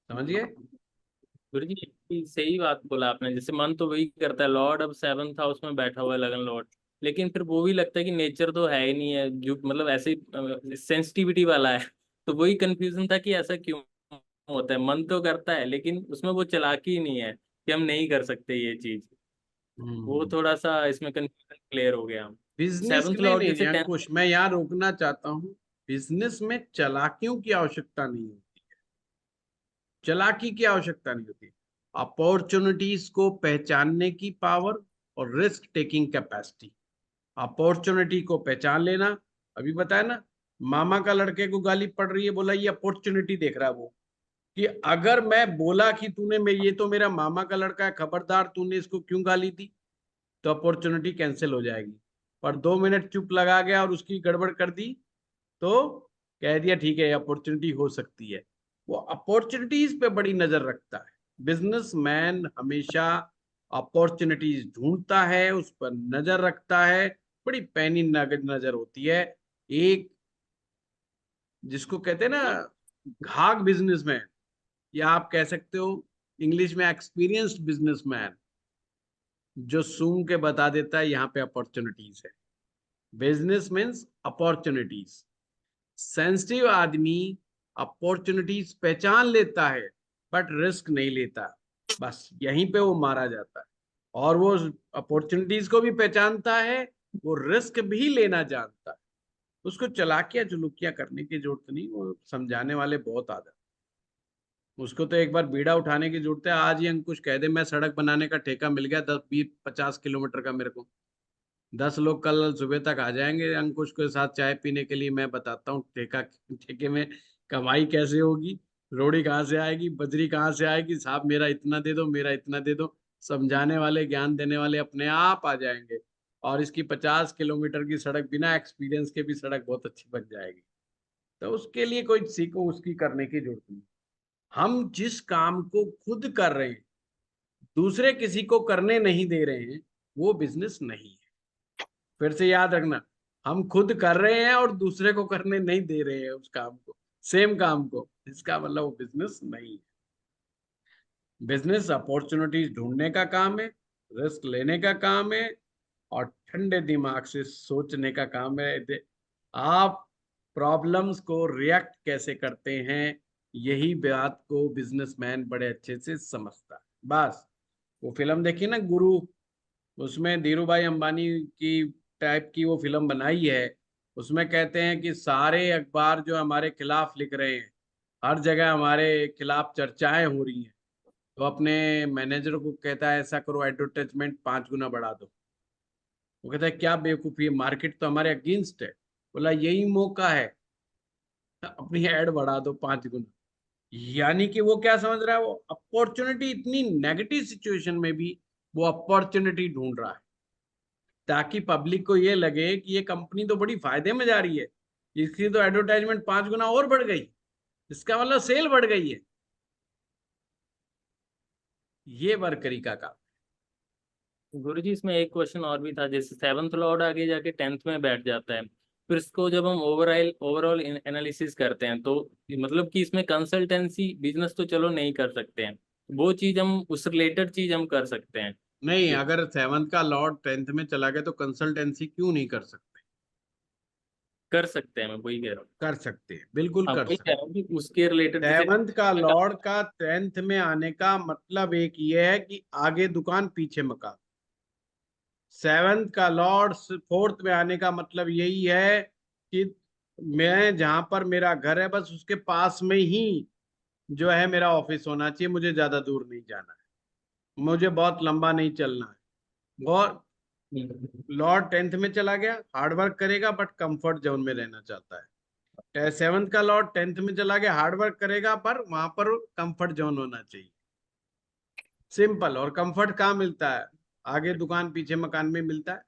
समझिए। गुरु जी, सही बात बोला आपने। जैसे मन तो वही करता है, लॉर्ड अब 7th हाउस में बैठा हुआ है, लगन लॉर्ड। लेकिन फिर वो भी लगता है कि नेचर तो है ही नहीं है, जो मतलब ऐसे सेंसिटिविटी वाला है। तो वही कंफ्यूजन था कि ऐसा क्यों होता है। मन तो करता है लेकिन उसमें वो चालाकी ही नहीं है कि हम नहीं कर सकते ये चीज। वो थोड़ा सा इसमें कंफ्यूजन क्लियर हो गया। बिजनेस सेवंथ नहीं लॉर्ड नहीं नहीं जैसे अंकुश, मैं यहाँ रोकना चाहता हूँ। बिजनेस में चालाकियों की आवश्यकता नहीं होती, चालाकी की आवश्यकता नहीं होती। अपॉर्चुनिटीज को पहचानने की पावर और रिस्क टेकिंग कैपेसिटी। अपॉर्चुनिटी को पहचान लेना, अभी बताया ना, मामा का लड़के को गाली पड़ रही है, बोला ये अपॉर्चुनिटी देख रहा है वो, कि अगर मैं बोला कि तूने मैं, ये तो मेरा मामा का लड़का है, खबरदार तूने इसको क्यों गाली दी, तो अपॉर्चुनिटी कैंसिल हो जाएगी। पर 2 मिनट चुप लगा गया और उसकी गड़बड़ कर दी, तो कह दिया ठीक है अपॉर्चुनिटी हो सकती है। वो अपॉर्चुनिटीज पे बड़ी नजर रखता है। बिजनेसमैन हमेशा अपॉर्चुनिटीज ढूंढता है, उस पर नजर रखता है, बड़ी पैनी नजर होती है। एक जिसको कहते हैं ना घाघ बिजनेसमैन, या आप कह सकते हो इंग्लिश में एक्सपीरियंस्ड बिजनेसमैन, जो सूंघ के बता देता है यहाँ पे अपॉर्चुनिटीज है। Business means opportunities. सेंसिटिव आदमी अपॉर्चुनिटीज पहचान लेता है, बट रिस्क नहीं लेता। बस यहीं पे वो मारा जाता है। और वो अपॉर्चुनिटीज को भी पहचानता है, वो रिस्क भी लेना जानता है। उसको चालाकियां चुलुकियां करने की जरूरत नहीं, वो समझाने वाले बहुत आदत। उसको तो एक बार बीड़ा उठाने की जरूरत है, आज ही अंकुश कह दे मैं सड़क बनाने का ठेका मिल गया 10 20 50 किलोमीटर का मेरे को, 10 लोग कल सुबह तक आ जाएंगे अंकुश के साथ चाय पीने के लिए। मैं बताता हूँ ठेका, ठेके में कमाई कैसे होगी, रोड़ी कहाँ से आएगी, बजरी कहाँ से आएगी, साहब मेरा इतना दे दो, मेरा इतना दे दो। समझाने वाले, ज्ञान देने वाले अपने आप आ जाएंगे। और इसकी 50 किलोमीटर की सड़क बिना एक्सपीरियंस के भी सड़क बहुत अच्छी बन जाएगी। तो उसके लिए कोई सीखो उसकी करने की जरूरत नहीं। हम जिस काम को खुद कर रहे हैं, दूसरे किसी को करने नहीं दे रहे हैं, वो बिजनेस नहीं है। फिर से याद रखना, हम खुद कर रहे हैं और दूसरे को करने नहीं दे रहे हैं उस काम को, सेम काम को, इसका मतलब वो बिजनेस नहीं है। बिजनेस अपॉर्चुनिटीज ढूंढने का काम है, रिस्क लेने का काम है, और ठंडे दिमाग से सोचने का काम है। आप प्रॉब्लम्स को रिएक्ट कैसे करते हैं, यही बात को बिजनेसमैन बड़े अच्छे से समझता है। बस वो फिल्म देखिए ना गुरु, उसमें धीरू भाई अंबानी की टाइप की वो फिल्म बनाई है। उसमें कहते हैं कि सारे अखबार जो हमारे खिलाफ लिख रहे हैं, हर जगह हमारे खिलाफ चर्चाएं हो रही हैं, तो अपने मैनेजर को कहता है ऐसा करो एडवर्टाइजमेंट 5 गुना बढ़ा दो। वो कहता है क्या बेवकूफी है, मार्केट तो हमारे अगेंस्ट है। बोला यही मौका है, अपनी एड बढ़ा दो 5 गुना। यानी कि वो क्या समझ रहा है, वो अपॉर्चुनिटी, इतनी नेगेटिव सिचुएशन में भी वो अपॉर्चुनिटी ढूंढ रहा है, ताकि पब्लिक को ये लगे कि ये कंपनी तो बड़ी फायदे में जा रही है, इसकी तो एडवर्टाइजमेंट 5 गुना और बढ़ गई, इसका मतलब सेल बढ़ गई है। ये वर्करी का काम। गुरु जी, इसमें एक क्वेश्चन और भी था। जैसे 7th लॉर्ड आगे जाके 10th में बैठ जाता है, फिर इसको जब हम ओवरऑल ओवरऑल एनालिसिस करते हैं तो मतलब कि इसमें कंसल्टेंसी बिजनेस तो चलो नहीं कर सकते हैं, वो चीज हम उस रिलेटेड चीज हम कर सकते हैं। नहीं, अगर 7th का लॉर्ड 10th में चला गया तो कंसल्टेंसी क्यों नहीं कर सकते। कर सकते हैं, मैं वही कह रहा हूँ। कर सकते हैं, बिल्कुल हाँ कर वही कह सकते रहा हूँ कि उसके रिलेटेड हैं। जैसे सेवंथ का लॉर्ड का 10th में आने का मतलब एक ये है कि आगे दुकान पीछे मकान। सेवंथ का लॉर्ड 4th में आने का मतलब यही है कि मैं जहां पर मेरा घर है बस उसके पास में ही जो है मेरा ऑफिस होना चाहिए, मुझे ज्यादा दूर नहीं जाना है, मुझे बहुत लंबा नहीं चलना है। बहुत लॉर्ड 10th में चला गया, हार्ड वर्क करेगा बट कंफर्ट जोन में रहना चाहता है। सेवंथ का लॉर्ड 10th में चला गया, हार्ड वर्क करेगा पर वहां पर कंफर्ट जोन होना चाहिए। सिंपल। और कंफर्ट कहाँ मिलता है? आगे दुकान पीछे मकान में मिलता है।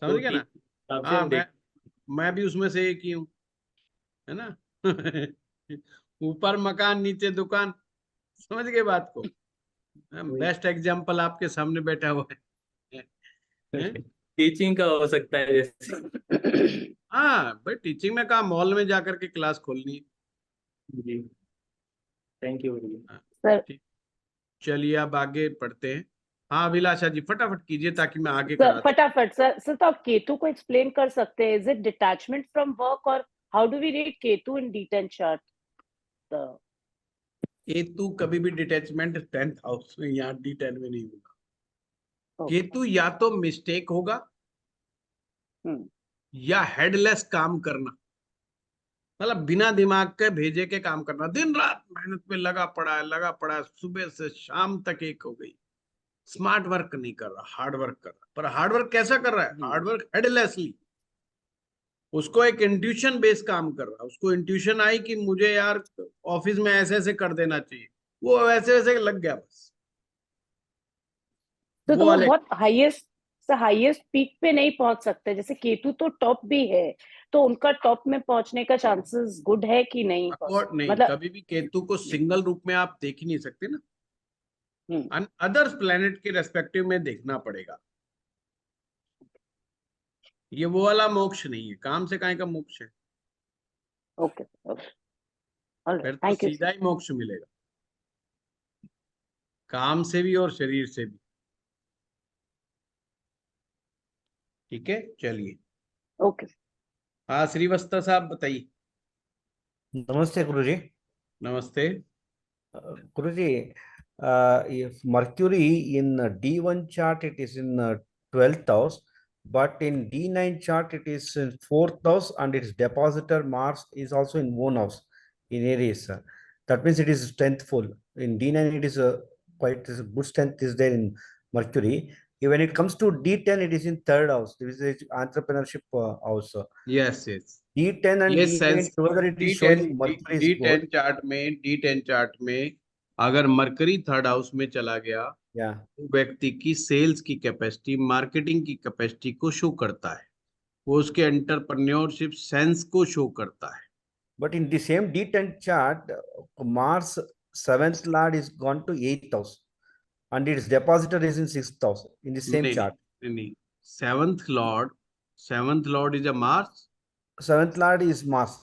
समझ तो गया ठीक ना? हिसाब से हाँ, हम देख। मैं भी उसमें से एक ही हूँ, है ना? ऊपर मकान नीचे दुकान। समझ गए बात को? वही बेस्ट एग्जाम्पल आपके सामने बैठा हुआ है। हैं? टीचिंग का हो सकता है जैसे। हाँ भाई, टीचिंग में कहा मॉल में जाकर के क्लास खोलनी है। जी, थैंक यू। हाँ, सर ठीक। चलिए अब आगे पढ़ते हैं। हाँ अभिलाषा जी, फटाफट कीजिए ताकि मैं आगे सर करा दूं। फटाफट सर तो आप केतु को एक्सप्लेन कर सकते हैं, is it detachment from work और how do we read Ketu in D10 chart? Ketu कभी भी डिटैचमेंट 10th हाउस में या D10 में नहीं होगा। ओके। केतु या तो मिस्टेक होगा या हेडलेस काम करना, मतलब बिना दिमाग के भेजे के काम करना, दिन रात मेहनत में लगा पड़ा है, सुबह से शाम तक एक हो गई। स्मार्ट वर्क नहीं कर रहा, हार्ड वर्क कर रहा। पर हार्ड वर्क कैसा कर रहा है? Hard work headlessly. उसको एक इंट्यूशन बेस काम कर रहा है, उसको इंट्यूशन आई कि मुझे यार ऑफिस में ऐसे ऐसे कर देना चाहिए, वो वैसे वैसे लग गया बस। तो वो वो अलग। बहुत हाईएस्ट पीक पे नहीं पहुंच सकते, जैसे केतु तो टॉप भी है, तो उनका टॉप में पहुंचने का चांसेस गुड है कि नहीं अकॉर्ड नहीं, मतलब? कभी भी केतु को सिंगल रूप में आप देख ही नहीं सकते ना। हम्म। अदर्स प्लेनेट के रेस्पेक्टिव में देखना पड़ेगा। ये वो वाला मोक्ष नहीं है, काम से काहे का मोक्ष है। ओके ओके, ऑलराइट, फिर तो थैंक यू सीधा सर। ही मोक्ष मिलेगा, काम से भी और शरीर से भी। ठीक है, चलिए। ओके। हाँ श्रीवत्स साहब बताइए। नमस्ते गुरुजी। नमस्ते। Guruji, if Mercury in D1 chart it is in 12th house, but in D9 chart it is in 4th house, and its depositor Mars is also in 1 house in Aries. That means it is strengthful. In D9 it is quite is good strength is there in Mercury. When it comes to D10, it is in 3rd house. This is entrepreneurship house. Yes yes. D10 and ये D9 sense together it is D10 showing Mercury is D10 good. Chart में, D10 chart में अगर mercury 3rd house में चला गया Yeah. तो व्यक्ति की सेल्स की कैपेसिटी, मार्केटिंग की कैपेसिटी को शो करता है। वो उसके एंटरप्रेन्योरशिप सेंस को शो करता है। But in the same D10 chart, Mars 7th lord is gone to 8th house, and its depositor is in 6th house in the same नहीं नहीं chart. नहीं नहीं। Seventh Lord is a Mars 7th lord is Mars,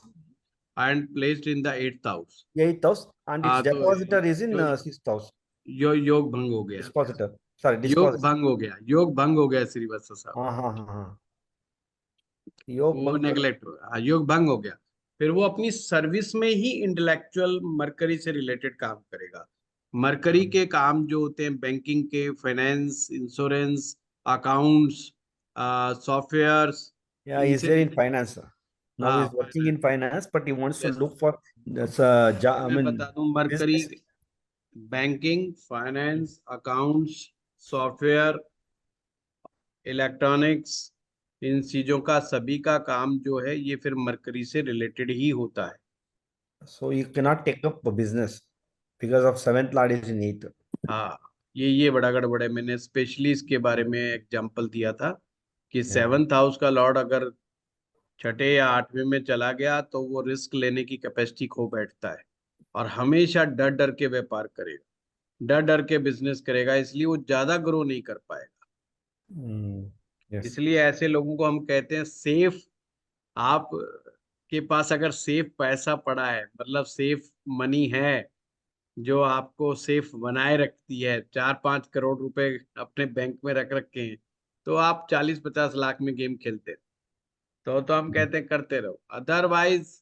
and placed in the 8th house. 8th house, and its हाँ तो depositor is in जो 6th house. योग भंग हो गया। Dispositor, sorry, योग dispositor. भंग हो गया, योग भंग हो गया श्रीवत्स साहब। हाँ योग वो बंग। नेग्लेक्ट हो गया, योग भंग हो गया। फिर वो अपनी सर्विस में ही इंटेलेक्चुअल मरकरी से रिलेटेड काम करेगा। मरकरी के काम जो होते हैं बैंकिंग के, finance, insurance, accounts, softwares, Yeah, he's इनसे there in related. finance. Now हाँ he's working finance. in finance, but he wants to yes. look for this, ये मैं बता दूं, Mercury business. Banking, finance, accounts, software, electronics, इन चीजों का सभी का काम जो है ये फिर मरकरी से रिलेटेड ही होता है। So you cannot take up a business because of 7th lord is in 8th. हाँ, ये बड़ा गड़बड़ है। मैंने स्पेशली इसके बारे में एग्जांपल दिया था कि Yeah. 7th हाउस का लॉर्ड अगर छठे या 8वें में चला गया तो वो रिस्क लेने की कैपेसिटी खो बैठता है और हमेशा डर डर के व्यापार करेगा, डर डर के बिजनेस करेगा, इसलिए वो ज्यादा ग्रो नहीं कर पाएगा। Yes. इसलिए ऐसे लोगों को हम कहते हैं सेफ। आप के पास अगर सेफ पैसा पड़ा है, मतलब सेफ मनी है जो आपको सेफ बनाए रखती है, 4-5 करोड़ रुपए अपने बैंक में रख रखे हैं, तो आप 40-50 लाख में गेम खेलते हैं। तो हम कहते हैं करते रहो, अदरवाइज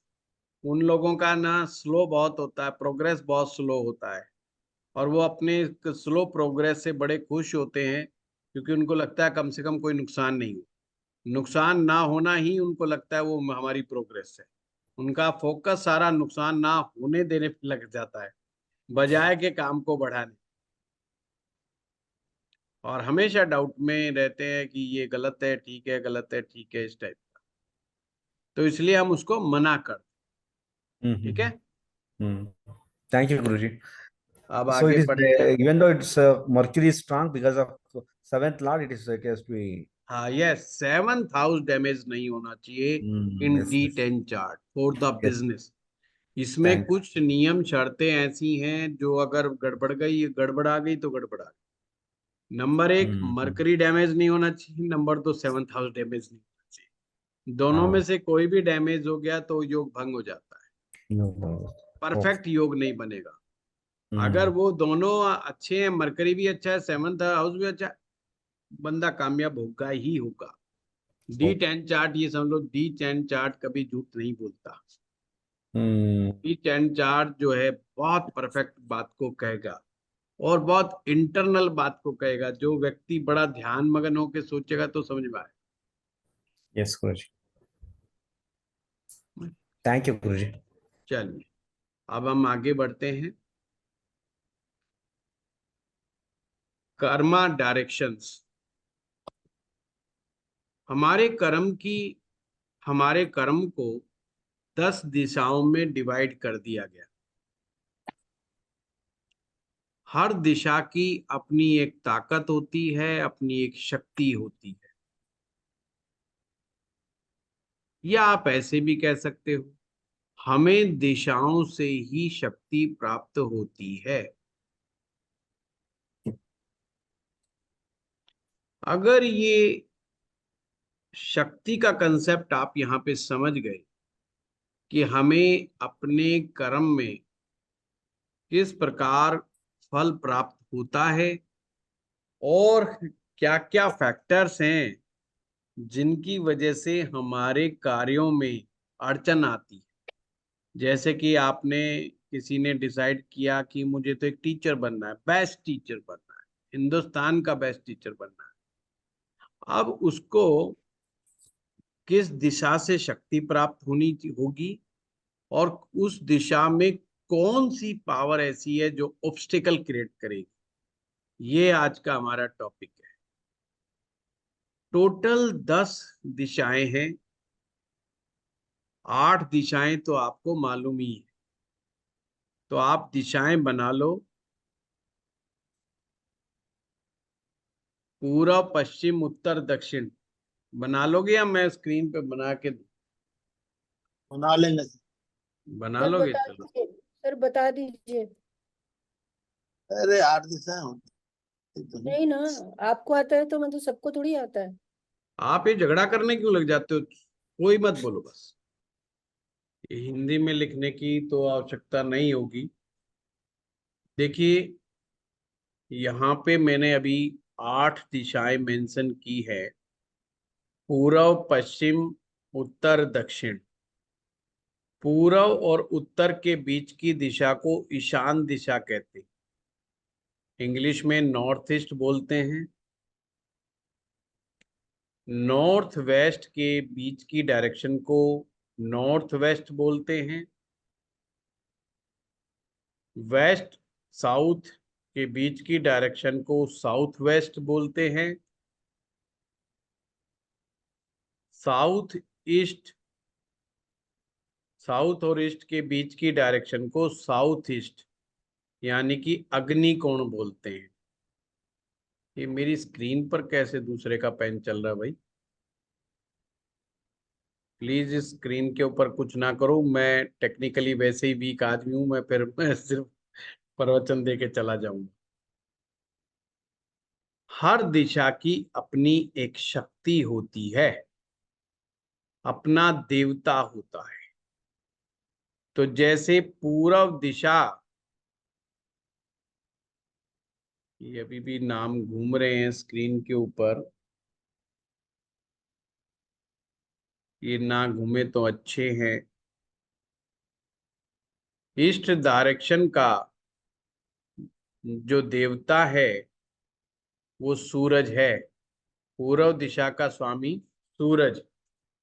उन लोगों का ना स्लो बहुत होता है, प्रोग्रेस बहुत स्लो होता है, और वो अपने स्लो प्रोग्रेस से बड़े खुश होते हैं, क्योंकि उनको लगता है कम से कम कोई नुकसान नहीं हो। नुकसान ना होना ही उनको लगता है वो हमारी प्रोग्रेस है। उनका फोकस सारा नुकसान ना होने देने पे लग जाता है, बजाय के काम को बढ़ाने। और हमेशा डाउट में रहते हैं कि ये गलत है, ठीक है, गलत है, ठीक है, इस टाइप का। तो इसलिए हम उसको मना कर, ठीक है। Thank you, Guruji. अब So आगे it is बढ़ते हैं। even though it's Mercury is strong because of seventh lord, it has to be. हाँ, यस, 7th हाउस डैमेज नहीं होना चाहिए इन Yes, yes, D10 chart for the yes. Business. इसमें Thank. कुछ नियम शर्तें ऐसी हैं जो अगर गड़बड़ गई, गड़बड़ा गई तो गड़बड़ा गई। Number 1, Mm-hmm. मरकरी डैमेज नहीं होना चाहिए। नंबर 2, 7th हाउस डैमेज नहीं होना चाहिए। दोनों में Oh, से कोई भी डैमेज हो गया तो योग भंग हो जाता है, no, no. Okay. परफेक्ट योग नहीं बनेगा। अगर Mm. वो दोनों अच्छे हैं, मरकरी भी अच्छा है, 7th हाउस भी अच्छा है, बंदा कामयाब होगा ही होगा। Okay. D10 चार्ट, ये समझ लो, D10 चार्ट कभी झूठ नहीं बोलता। Mm. D10 चार्ट जो है बहुत परफेक्ट बात को कहेगा, और बहुत इंटरनल बात को कहेगा। जो व्यक्ति बड़ा ध्यान मगन होकर सोचेगा तो समझ में Yes, Guruji. आए। Thank you, Guruji. चलिए, अब हम आगे बढ़ते हैं। कर्मा डायरेक्शंस। हमारे कर्म को 10 दिशाओं में डिवाइड कर दिया गया। हर दिशा की अपनी एक ताकत होती है, अपनी एक शक्ति होती है, या आप ऐसे भी कह सकते हो, हमें दिशाओं से ही शक्ति प्राप्त होती है। अगर ये शक्ति का कंसेप्ट आप यहाँ पे समझ गए कि हमें अपने कर्म में किस प्रकार फल प्राप्त होता है, और क्या क्या फैक्टर्स हैं जिनकी वजह से हमारे कार्यों में अड़चन आती है। जैसे कि आपने, किसी ने डिसाइड किया कि मुझे तो एक टीचर बनना है, बेस्ट टीचर बनना है, हिंदुस्तान का बेस्ट टीचर बनना है। अब उसको किस दिशा से शक्ति प्राप्त होनी होगी, और उस दिशा में कौन सी पावर ऐसी है जो ऑब्स्टिकल क्रिएट करेगी, ये आज का हमारा टॉपिक है। टोटल 10 दिशाएं हैं। 8 दिशाएं तो आपको मालूम ही है, तो आप दिशाएं बना लो। पूरब, पश्चिम, उत्तर, दक्षिण बना लोगे, या मैं स्क्रीन पे बना के दूं? बना लेंगे। बना सर लोगे, बता चलो। दीजिए, सर बता दीजिए। अरे 8 दिशाएं होती तो नहीं। नहीं ना, आपको आता है तो मतलब सबको थोड़ी आता है। आप ये झगड़ा करने क्यों लग जाते हो? कोई मत बोलो बस। ये हिंदी में लिखने की तो आवश्यकता नहीं होगी। देखिए, यहाँ पे मैंने अभी 8 दिशाएं मेंशन की है। पूर्व, पश्चिम, उत्तर, दक्षिण। पूर्व और उत्तर के बीच की दिशा को ईशान दिशा कहते हैं, इंग्लिश में नॉर्थ ईस्ट बोलते हैं। नॉर्थ वेस्ट के बीच की डायरेक्शन को नॉर्थ वेस्ट बोलते हैं। वेस्ट साउथ के बीच की डायरेक्शन को साउथ वेस्ट बोलते हैं। साउथ ईस्ट, साउथ और ईस्ट के बीच की डायरेक्शन को साउथ ईस्ट यानी कि अग्नि कोण बोलते हैं। ये मेरी स्क्रीन पर कैसे दूसरे का पेन चल रहा है भाई? प्लीज इस स्क्रीन के ऊपर कुछ ना करो, मैं टेक्निकली वैसे ही वीक आदमी हूं, मैं सिर्फ प्रवचन दे के चला जाऊंगा। हर दिशा की अपनी एक शक्ति होती है, अपना देवता होता है। तो जैसे पूर्व दिशा, ये अभी भी नाम घूम रहे हैं स्क्रीन के ऊपर, ये ना घूमे तो अच्छे हैं। ईस्ट डायरेक्शन का जो देवता है वो सूरज है। पूर्व दिशा का स्वामी सूरज,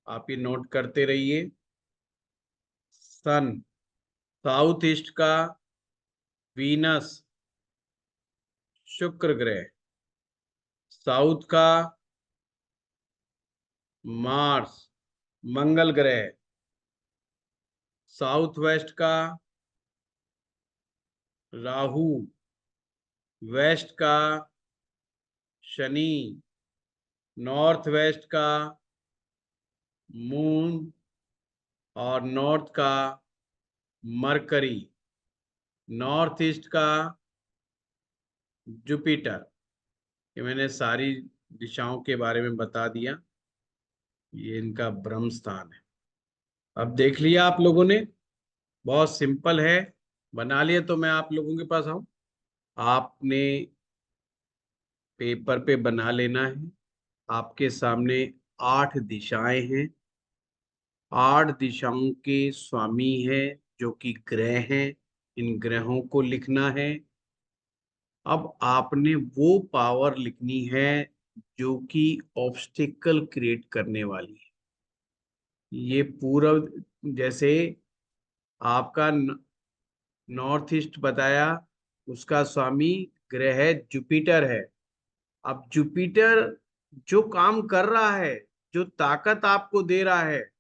आप ये नोट करते रहिए। सन, साउथ ईस्ट का वीनस शुक्र ग्रह, साउथ का मार्स मंगल ग्रह, साउथ वेस्ट का राहु, वेस्ट का शनि, नॉर्थ वेस्ट का मून और नॉर्थ का मरकरी, नॉर्थ ईस्ट का जुपिटर। ये मैंने सारी दिशाओं के बारे में बता दिया, ये इनका ब्रह्म स्थान है। अब देख लिया आप लोगों ने, बहुत सिंपल है, बना लिया। तो मैं आप लोगों के पास आऊं, आपने पेपर पे बना लेना है। आपके सामने 8 दिशाएं हैं, 8 दिशाओं के स्वामी है जो कि ग्रह हैं। इन ग्रहों को लिखना है। अब आपने वो पावर लिखनी है जो कि ऑब्स्टिकल क्रिएट करने वाली है। ये पूर्व, जैसे आपका नॉर्थ ईस्ट बताया, उसका स्वामी ग्रह है जुपिटर है। अब जुपिटर जो काम कर रहा है, जो ताकत आपको दे रहा है,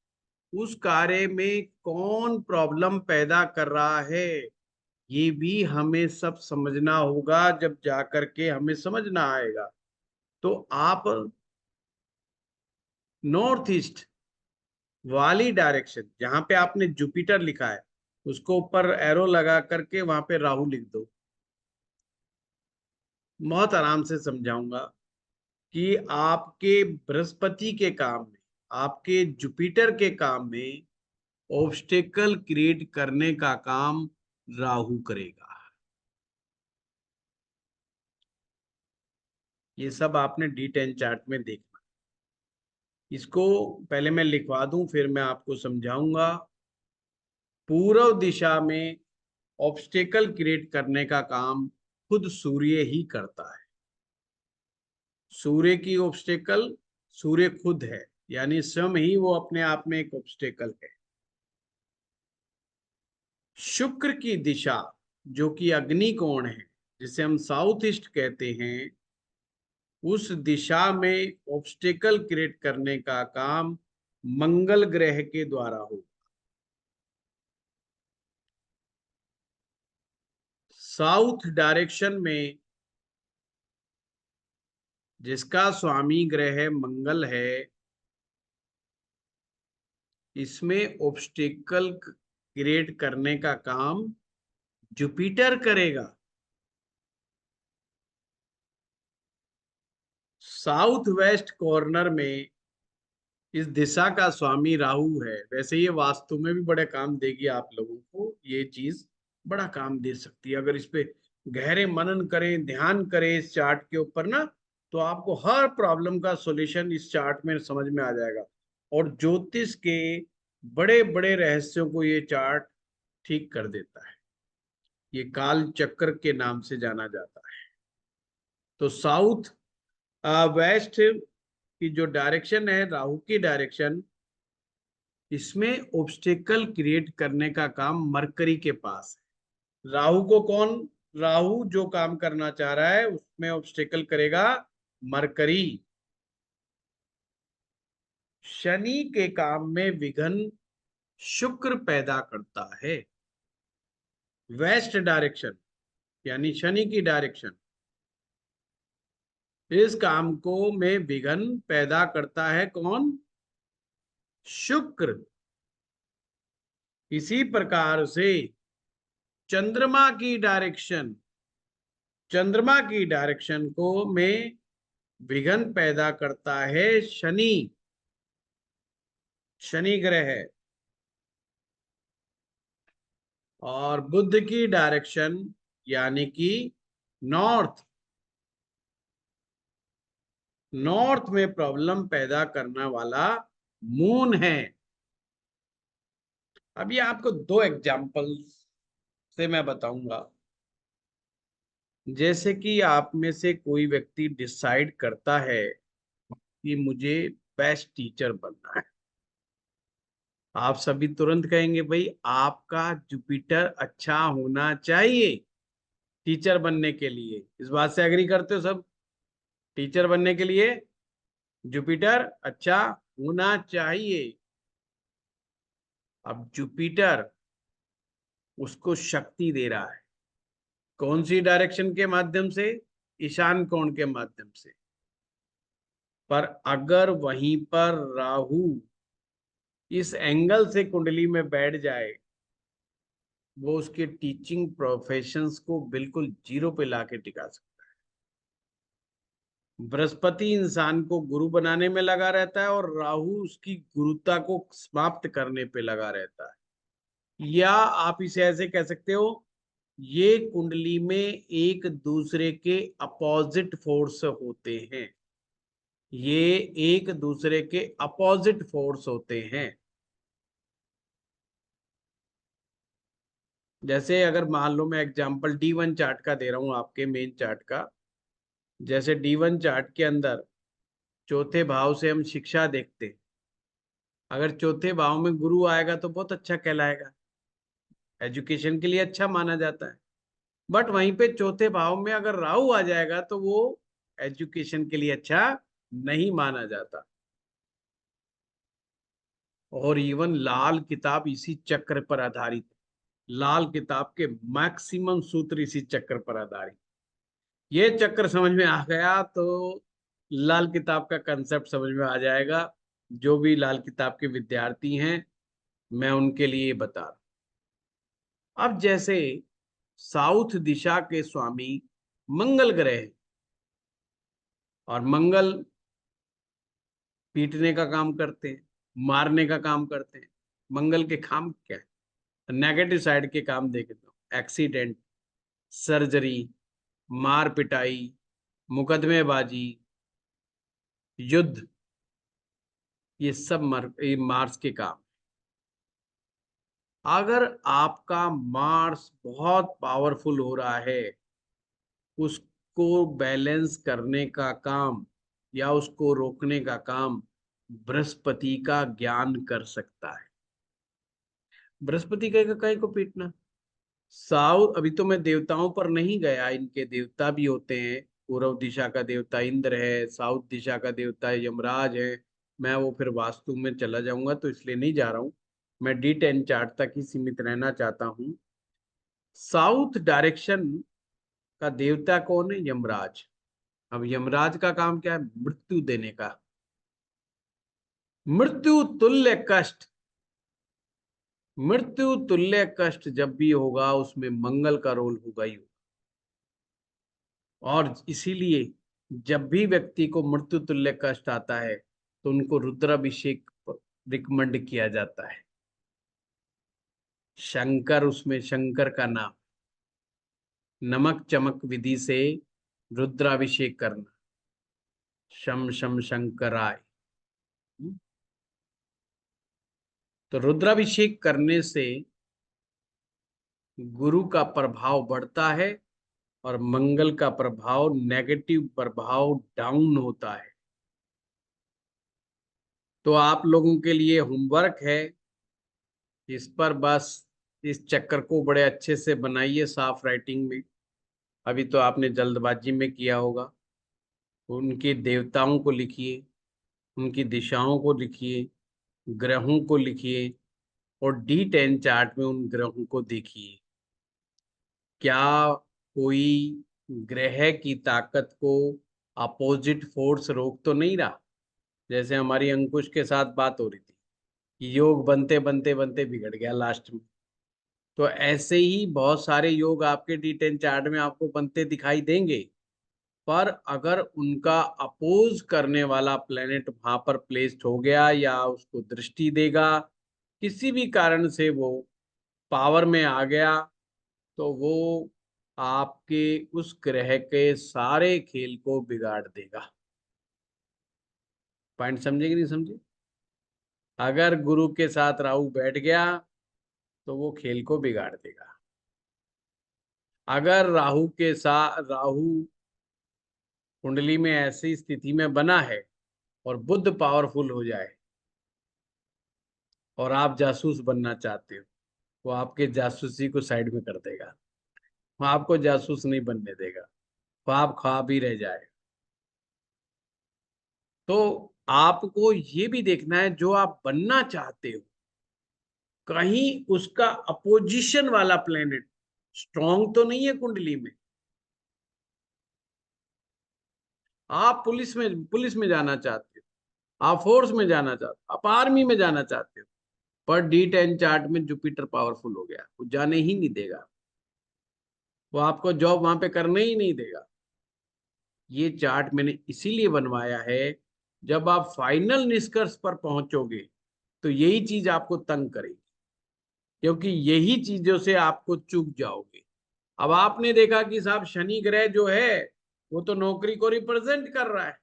उस कार्य में कौन प्रॉब्लम पैदा कर रहा है, ये भी हमें सब समझना होगा। जब जाकर के हमें समझना आएगा तो आप नॉर्थ ईस्ट वाली डायरेक्शन, जहां पे आपने जुपिटर लिखा है, उसको ऊपर एरो लगा करके वहां पे राहु लिख दो। बहुत आराम से समझाऊंगा कि आपके बृहस्पति के काम में, आपके जुपिटर के काम में ऑब्स्टेकल क्रिएट करने का काम राहु करेगा। ये सब आपने D10 चार्ट में देखना। इसको पहले मैं लिखवा दूं, फिर मैं आपको समझाऊंगा। पूर्व दिशा में ऑब्स्टेकल क्रिएट करने का काम खुद सूर्य ही करता है। सूर्य की ऑब्स्टेकल सूर्य खुद है, यानी स्वयं ही वो अपने आप में एक ऑब्स्टेकल है। शुक्र की दिशा जो कि अग्नि कोण है, जिसे हम साउथ ईस्ट कहते हैं, उस दिशा में ऑब्स्टेकल क्रिएट करने का काम मंगल ग्रह के द्वारा हो। साउथ डायरेक्शन में जिसका स्वामी ग्रह मंगल है, इसमें ऑब्स्टेकल क्रिएट करने का काम जुपिटर करेगा। साउथ वेस्ट कॉर्नर में इस दिशा का स्वामी राहु है। वैसे ये वास्तु में भी बड़े काम देगी आप लोगों को, ये चीज बड़ा काम दे सकती है। अगर इस पे गहरे मनन करें, ध्यान करें इस चार्ट के ऊपर ना, तो आपको हर प्रॉब्लम का सॉल्यूशन इस चार्ट में समझ में आ जाएगा। और ज्योतिष के बड़े बड़े रहस्यों को ये चार्ट ठीक कर देता है। ये काल चक्र के नाम से जाना जाता है। तो साउथ वेस्ट की जो डायरेक्शन है, राहु की डायरेक्शन, इसमें ऑब्स्टेकल क्रिएट करने का काम मरकरी के पास है। राहु को कौन, राहु जो काम करना चाह रहा है उसमें ऑब्स्टेकल करेगा मरकरी। शनि के काम में विघ्न शुक्र पैदा करता है। वेस्ट डायरेक्शन यानी शनि की डायरेक्शन, इस काम को में विघ्न पैदा करता है कौन, शुक्र। इसी प्रकार से चंद्रमा की डायरेक्शन, चंद्रमा की डायरेक्शन को में विघ्न पैदा करता है शनि, शनि ग्रह। और बुध की डायरेक्शन यानी कि नॉर्थ, नॉर्थ में प्रॉब्लम पैदा करने वाला मून है। अभी आपको दो एग्जाम्पल्स से मैं बताऊंगा। जैसे कि आप में से कोई व्यक्ति डिसाइड करता है कि मुझे बेस्ट टीचर बनना है, आप सभी तुरंत कहेंगे भाई आपका जुपिटर अच्छा होना चाहिए टीचर बनने के लिए। इस बात से एग्री करते हो सब? टीचर बनने के लिए जुपिटर अच्छा होना चाहिए। अब जुपिटर उसको शक्ति दे रहा है, कौन सी डायरेक्शन के माध्यम से? ईशान कोण के माध्यम से। पर अगर वहीं पर राहु इस एंगल से कुंडली में बैठ जाए, वो उसके टीचिंग प्रोफेशंस को बिल्कुल जीरो पे लाके टिका सकता है। बृहस्पति इंसान को गुरु बनाने में लगा रहता है और राहु उसकी गुरुता को समाप्त करने पे लगा रहता है। या आप इसे ऐसे कह सकते हो, ये कुंडली में एक दूसरे के अपोजिट फोर्स होते हैं। ये एक दूसरे के अपोजिट फोर्स होते हैं। जैसे अगर मान लो मैं एग्जांपल D1 चार्ट का दे रहा हूं, आपके मेन चार्ट का। जैसे D1 चार्ट के अंदर चौथे भाव से हम शिक्षा देखते हैं। अगर चौथे भाव में गुरु आएगा तो बहुत अच्छा कहलाएगा, एजुकेशन के लिए अच्छा माना जाता है। बट वहीं पे चौथे भाव में अगर राहु आ जाएगा तो वो एजुकेशन के लिए अच्छा नहीं माना जाता। और इवन लाल किताब इसी चक्र पर आधारित, लाल किताब के मैक्सिमम सूत्र इसी चक्र पर आधारित। ये चक्र समझ में आ गया तो लाल किताब का कंसेप्ट समझ में आ जाएगा। जो भी लाल किताब के विद्यार्थी हैं, मैं उनके लिए बता रहा हूं। अब जैसे साउथ दिशा के स्वामी मंगल ग्रह हैं, और मंगल पीटने का काम करते हैं, मारने का काम करते हैं। मंगल के काम क्या है? नेगेटिव साइड के काम देखे तो एक्सीडेंट, सर्जरी, मार पिटाई, मुकदमेबाजी, युद्ध, ये सब ये मार्स के काम। अगर आपका मार्स बहुत पावरफुल हो रहा है, उसको बैलेंस करने का काम या उसको रोकने का काम बृहस्पति का ज्ञान कर सकता है। बृहस्पति कहेगा कहीं को पीटना। साउथ, अभी तो मैं देवताओं पर नहीं गया, इनके देवता भी होते हैं। पूर्व दिशा का देवता इंद्र है, साउथ दिशा का देवता यमराज है। मैं वो फिर वास्तु में चला जाऊंगा तो इसलिए नहीं जा रहा हूं। मैं D10 चार्ट तक ही सीमित रहना चाहता हूं। साउथ डायरेक्शन का देवता कौन है? यमराज। अब यमराज का काम क्या है? मृत्यु देने का। मृत्यु तुल्य कष्ट, मृत्यु तुल्य कष्ट जब भी होगा उसमें मंगल का रोल होगा ही होगा। और इसीलिए जब भी व्यक्ति को मृत्यु तुल्य कष्ट आता है तो उनको रुद्राभिषेक रिकमेंड किया जाता है। शंकर, उसमें शंकर का नाम, नमक चमक विधि से रुद्राभिषेक करना, शम शम शंकराय। तो रुद्राभिषेक करने से गुरु का प्रभाव बढ़ता है और मंगल का प्रभाव, नेगेटिव प्रभाव डाउन होता है। तो आप लोगों के लिए होमवर्क है, इस पर बस इस चक्कर को बड़े अच्छे से बनाइए साफ राइटिंग में। अभी तो आपने जल्दबाजी में किया होगा। उनके देवताओं को लिखिए, उनकी दिशाओं को लिखिए, ग्रहों को लिखिए और D10 चार्ट में उन ग्रहों को देखिए। क्या कोई ग्रह की ताकत को अपोजिट फोर्स रोक तो नहीं रहा? जैसे हमारी अंकुश के साथ बात हो रही थी कि योग बनते बनते बनते बिगड़ गया लास्ट में। तो ऐसे ही बहुत सारे योग आपके D10 चार्ट में आपको बनते दिखाई देंगे। पर अगर उनका अपोज करने वाला प्लेनेट वहां पर प्लेस्ड हो गया या उसको दृष्टि देगा, किसी भी कारण से वो पावर में आ गया, तो वो आपके उस ग्रह के सारे खेल को बिगाड़ देगा। पॉइंट समझे कि नहीं समझे? अगर गुरु के साथ राहु बैठ गया तो वो खेल को बिगाड़ देगा। अगर राहु कुंडली में ऐसी स्थिति में बना है और बुध पावरफुल हो जाए और आप जासूस बनना चाहते हो, वो आपके जासूसी को साइड में कर देगा, वो आपको जासूस नहीं बनने देगा, वो आप ख्वाब ही रह जाए। तो आपको ये भी देखना है जो आप बनना चाहते हो कहीं उसका अपोजिशन वाला प्लेनेट स्ट्रांग तो नहीं है कुंडली में। आप पुलिस में जाना चाहते हो, आप फोर्स में जाना चाहते हो, आप आर्मी में जाना चाहते हो, पर D10 चार्ट में जुपिटर पावरफुल हो गया, वो जाने ही नहीं देगा, वो आपको जॉब वहां पे करने ही नहीं देगा। ये चार्ट मैंने इसीलिए बनवाया है, जब आप फाइनल निष्कर्ष पर पहुंचोगे तो यही चीज आपको तंग करेगी, क्योंकि यही चीजों से आपको चूक जाओगे। अब आपने देखा कि साहब शनि ग्रह जो है वो तो नौकरी को रिप्रेजेंट कर रहा है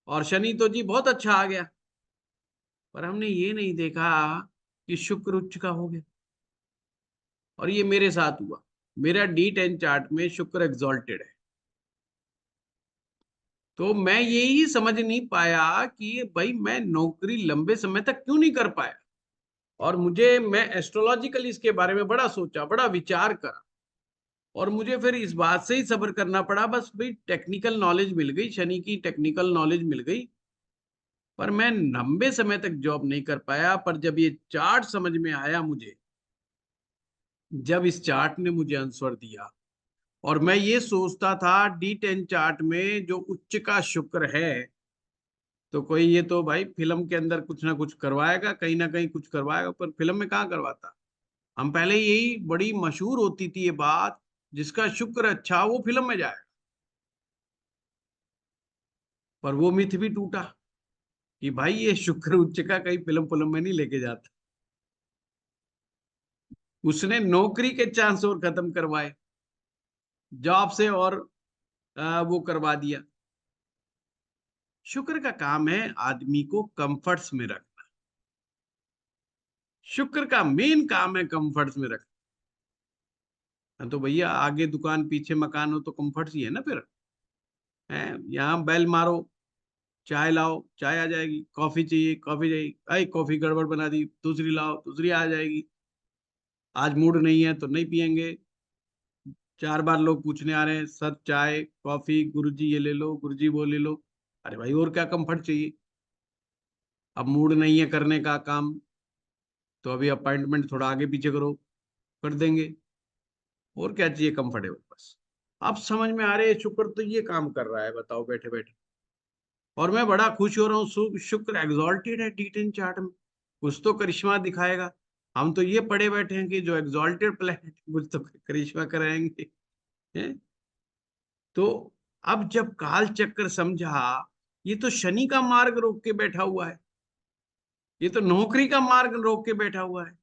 और शनि तो जी बहुत अच्छा आ गया, पर हमने ये नहीं देखा कि शुक्र उच्च का हो गया। और ये मेरे साथ हुआ, मेरा D10 चार्ट में शुक्र एग्जॉल्टेड है। तो मैं यही समझ नहीं पाया कि भाई मैं नौकरी लंबे समय तक क्यों नहीं कर पाया। और मैं एस्ट्रोलॉजिकली इसके बारे में बड़ा सोचा, बड़ा विचार करा, और मुझे फिर इस बात से ही सब्र करना पड़ा, बस भाई टेक्निकल नॉलेज मिल गई, शनि की टेक्निकल नॉलेज मिल गई, पर मैं लंबे समय तक जॉब नहीं कर पाया। पर जब ये चार्ट समझ में आया मुझे, जब इस चार्ट ने मुझे आंसर दिया, और मैं ये सोचता था D10 चार्ट में जो उच्च का शुक्र है तो कोई ये तो भाई फिल्म के अंदर कुछ ना कुछ करवाएगा, कहीं ना कहीं कुछ करवाएगा, पर फिल्म में कहाँ करवाता। हम पहले यही बड़ी मशहूर होती थी ये बात, जिसका शुक्र अच्छा वो फिल्म में जाए, पर वो मिथ भी टूटा कि भाई ये शुक्र उच्च का कहीं फिल्म में नहीं लेके जाता। उसने नौकरी के चांस और खत्म करवाए, जॉब से और वो करवा दिया। शुक्र का काम है आदमी को कंफर्ट्स में रखना, शुक्र का मेन काम है कंफर्ट्स में रखना। तो भैया आगे दुकान पीछे मकान हो तो कंफर्ट्स ही है ना फिर, है यहाँ बेल मारो, चाय लाओ, चाय आ जाएगी, कॉफी चाहिए, कॉफी चाहिए, आई कॉफी गड़बड़ बना दी, दूसरी लाओ, दूसरी आ जाएगी, आज मूड नहीं है तो नहीं पियेंगे, 4 बार लोग पूछने आ रहे हैं सर चाय कॉफी, गुरुजी ये ले लो, गुरुजी वो ले लो। अरे भाई और क्या कंफर्ट चाहिए। अब मूड नहीं है करने का काम तो अभी अपॉइंटमेंट थोड़ा आगे पीछे करो, कर देंगे, और क्या चाहिए कंफर्टेबल बस। अब समझ में आ रहे है शुक्र तो ये काम कर रहा है, बताओ बैठे बैठे। और मैं बड़ा खुश हो रहा हूँ, शुक्र एग्जॉल्टेड है D10 चार्ट में, कुछ तो करिश्मा दिखाएगा। हम तो ये पढ़े बैठे हैं कि जो एग्जॉल्टेड प्लेनेट कुछ तो करिश्मा कराएंगे, हैं? तो अब जब काल चक्र समझा, ये तो शनि का मार्ग रोक के बैठा हुआ है, ये तो नौकरी का मार्ग रोक के बैठा हुआ है।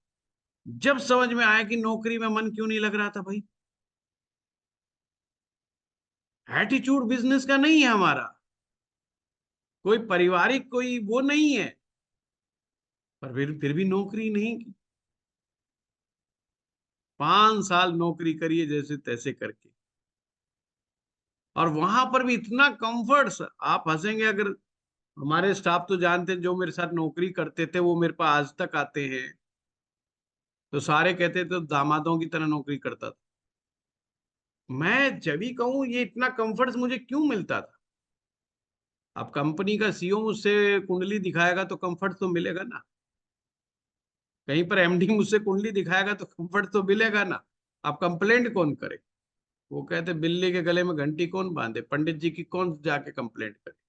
जब समझ में आया कि नौकरी में मन क्यों नहीं लग रहा था भाई, एटीट्यूड बिजनेस का नहीं है हमारा, कोई पारिवारिक कोई वो नहीं है, पर फिर भी नौकरी नहीं की। 5 साल नौकरी करिए जैसे तैसे करके, और वहां पर भी इतना कंफर्ट्स, आप हंसेंगे। अगर हमारे स्टाफ तो जानते हैं, जो मेरे साथ नौकरी करते थे वो मेरे पास आज तक आते हैं, तो सारे कहते थे तो दामादों की तरह नौकरी करता था। मैं जब भी कहूँ ये इतना कंफर्ट्स मुझे क्यों मिलता था। अब कंपनी का CEO मुझसे कुंडली दिखाएगा तो कंफर्ट तो मिलेगा ना, कहीं पर MD मुझसे कुंडली दिखाएगा तो कंफर्ट तो मिलेगा ना। अब कंप्लेंट कौन करे। वो कहते बिल्ली के गले में घंटी कौन बांधे, पंडित जी की कौन जाके कंप्लेंट करे।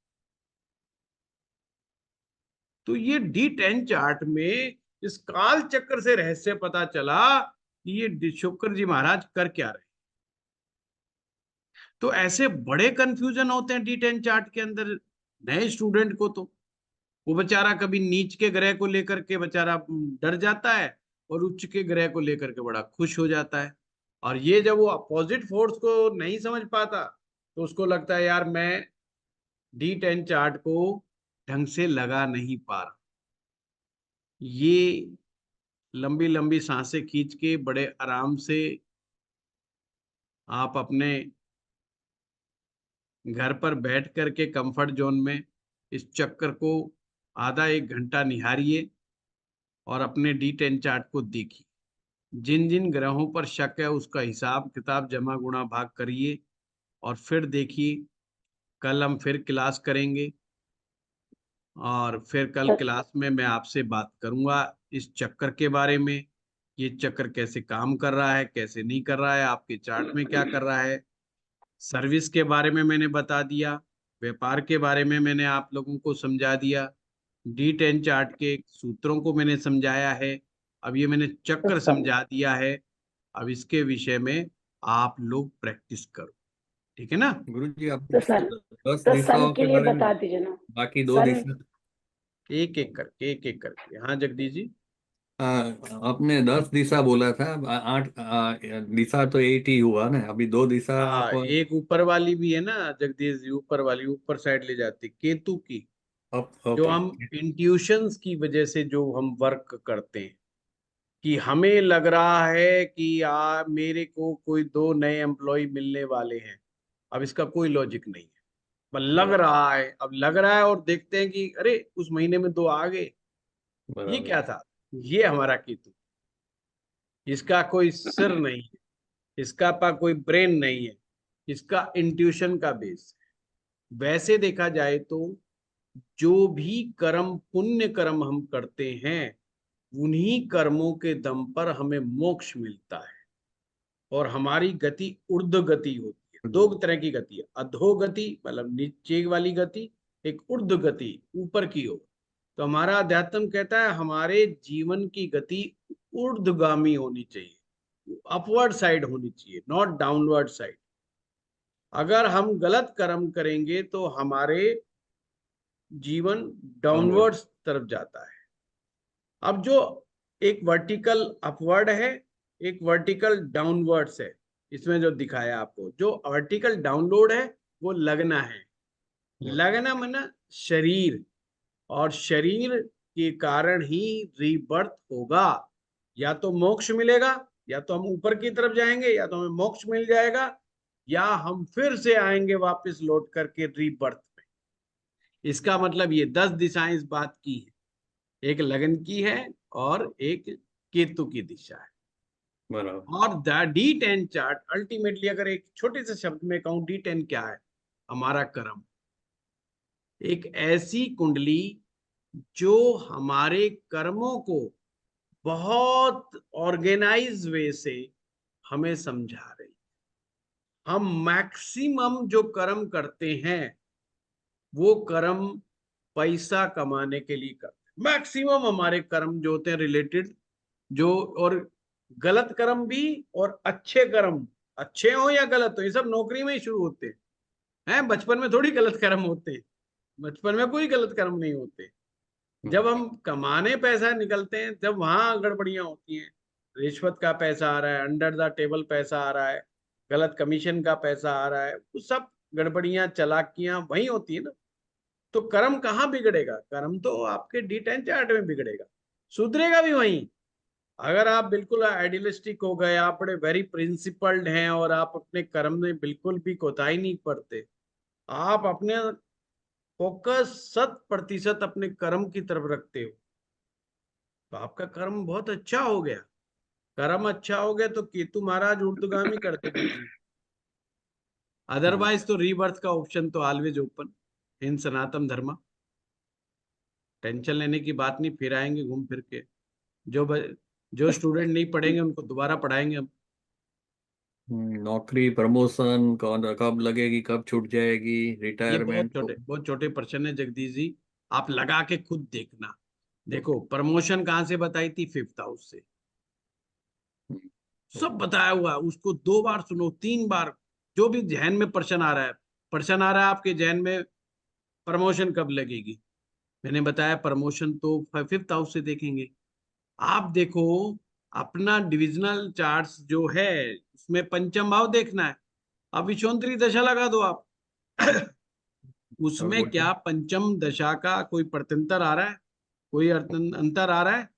तो ये D10 चार्ट में इस काल चक्र से रहस्य पता चला कि ये शुक्र जी महाराज कर क्या रहे। तो ऐसे बड़े कंफ्यूजन होते हैं D10 चार्ट के अंदर नए स्टूडेंट को। तो वो बेचारा कभी नीच के ग्रह को लेकर के बेचारा डर जाता है, और उच्च के ग्रह को लेकर के बड़ा खुश हो जाता है। और ये जब वो अपोजिट फोर्स को नहीं समझ पाता तो उसको लगता है यार मैं D10 चार्ट को ढंग से लगा नहीं पा रहा। ये लंबी लंबी सांसें खींच के बड़े आराम से आप अपने घर पर बैठ करके कंफर्ट जोन में इस चक्कर को आधा एक घंटा निहारिए और अपने D10 चार्ट को देखिए। जिन जिन ग्रहों पर शक है उसका हिसाब किताब जमा गुणा भाग करिए और फिर देखिए। कल हम फिर क्लास करेंगे और फिर कल सर क्लास में मैं आपसे बात करूंगा इस चक्कर के बारे में। ये चक्कर कैसे काम कर रहा है, कैसे नहीं कर रहा है, आपके चार्ट में क्या कर रहा है। सर्विस के बारे में मैंने बता दिया, व्यापार के बारे में मैंने आप लोगों को समझा दिया, D10 चार्ट के सूत्रों को मैंने समझाया है। अब ये मैंने चक्कर सर समझा दिया है। अब इसके विषय में आप लोग प्रैक्टिस करो, ठीक है ना। गुरुजी आप तो सन 10 तो सन दिशाओं के के लिए बारे में, बता दीजिए ना। बाकी 2 सन दिशा। एक एक करके। हाँ जगदीश जी। आपने 10 दिशा बोला था, 8 दिशा तो 8 ही हुआ ना, अभी 2 दिशा हाँ, आप एक ऊपर वाली भी है ना जगदीश जी, ऊपर वाली ऊपर साइड ले जाती केतु की, जो ओके। हम इंट्यूशंस की वजह से जो हम वर्क करते हैं कि हमें लग रहा है कि मेरे को कोई 2 नए एम्प्लॉय मिलने वाले हैं। अब इसका कोई लॉजिक नहीं है, पर लग बराबर रहा है। अब लग रहा है और देखते हैं कि अरे उस महीने में 2 आ गए। ये बराबर। क्या था? ये हमारा केतु, इसका कोई सिर नहीं है, इसका कोई ब्रेन नहीं है, इसका इंट्यूशन का बेस है। वैसे देखा जाए तो जो भी कर्म पुण्य कर्म हम करते हैं उन्हीं कर्मों के दम पर हमें मोक्ष मिलता है और हमारी गति ऊर्ध्व गति होती है। 2 तरह की गति है, अधोगति मतलब नीचे वाली गति, एक ऊर्ध्व गति ऊपर की ओर। तो हमारा अध्यात्म कहता है हमारे जीवन की गति ऊर्ध्वगामी होनी चाहिए, अपवर्ड साइड होनी चाहिए, नॉट डाउनवर्ड साइड। अगर हम गलत कर्म करेंगे तो हमारे जीवन डाउनवर्ड तरफ जाता है। अब जो एक वर्टिकल अपवर्ड है, एक वर्टिकल डाउनवर्ड्स है। इसमें जो दिखाया आपको, जो वर्टिकल डाउनलोड है वो लगना है। लगना माना शरीर, और शरीर के कारण ही रीबर्थ होगा। या तो मोक्ष मिलेगा, या तो हम ऊपर की तरफ जाएंगे, या तो हमें मोक्ष मिल जाएगा, या हम फिर से आएंगे वापस लौट करके रीबर्थ में। इसका मतलब ये 10 दिशाएं इस बात की है, एक लगन की है और एक केतु की दिशा है। बराबर। और द D10 चार्ट अल्टीमेटली, अगर एक छोटे से शब्द में कहूं, D10 क्या है? हमारा कर्म। एक ऐसी कुंडली जो हमारे कर्मों को बहुत ऑर्गेनाइज वे से हमें समझा रही। हम मैक्सिमम जो कर्म करते हैं वो कर्म पैसा कमाने के लिए करते हैं। मैक्सिमम हमारे कर्म जो होते हैं रिलेटेड, जो और गलत कर्म भी और अच्छे कर्म, अच्छे हो या गलत हो, ये सब नौकरी में ही शुरू होते हैं। बचपन में थोड़ी गलत कर्म होते हैं, बचपन में कोई गलत कर्म नहीं होते। जब हम कमाने पैसा निकलते हैं जब वहां गड़बड़ियां होती हैं। रिश्वत का पैसा आ रहा है, अंडर द टेबल पैसा आ रहा है, गलत कमीशन का पैसा आ रहा है, वो सब गड़बड़ियां चालाकियां वही होती है ना। तो कर्म कहाँ बिगड़ेगा? कर्म तो आपके D10 चार्ट में बिगड़ेगा, सुधरेगा भी वहीं। अगर आप बिल्कुल आइडियलिस्टिक हो गए, आप बड़े वेरी प्रिंसिपल्ड हैं और आप अपने कर्म में बिल्कुल भी कोताही नहीं करते, आप अपने फोकस 100% अपने कर्म की तरफ रखते हो, तो आपका कर्म बहुत अच्छा हो गया। कर्म अच्छा हो गया तो केतु महाराज ऊर्ध्वगामी कर देंगे जी। अदरवाइज तो रीबर्थ का ऑप्शन तो ऑलवेज ओपन इन सनातन धर्म। टेंशन लेने की बात नहीं, फिर आएंगे घूम फिर के। जो स्टूडेंट नहीं पढ़ेंगे उनको दोबारा पढ़ाएंगे हम। नौकरी, प्रमोशन कब लगेगी, कब छूट जाएगी, ये रिटायरमेंट। बहुत छोटे प्रश्न है जगदीश जी, आप लगा के खुद देखना। देखो प्रमोशन कहाँ से बताई थी? 5th हाउस से। सब बताया हुआ है, उसको 2 बार सुनो, 3 बार। जो भी जहन में प्रश्न आ रहा है, प्रश्न आ रहा है आपके जहन में, प्रमोशन कब लगेगी, मैंने बताया प्रमोशन तो 5th हाउस से देखेंगे। आप देखो अपना डिविजनल चार्ट्स जो है उसमें पंचम भाव देखना है। अब विश्वंतरी दशा लगा दो आप उसमें क्या पंचम दशा का कोई प्रत्यंतर आ रहा है? कोई अंतर आ रहा है?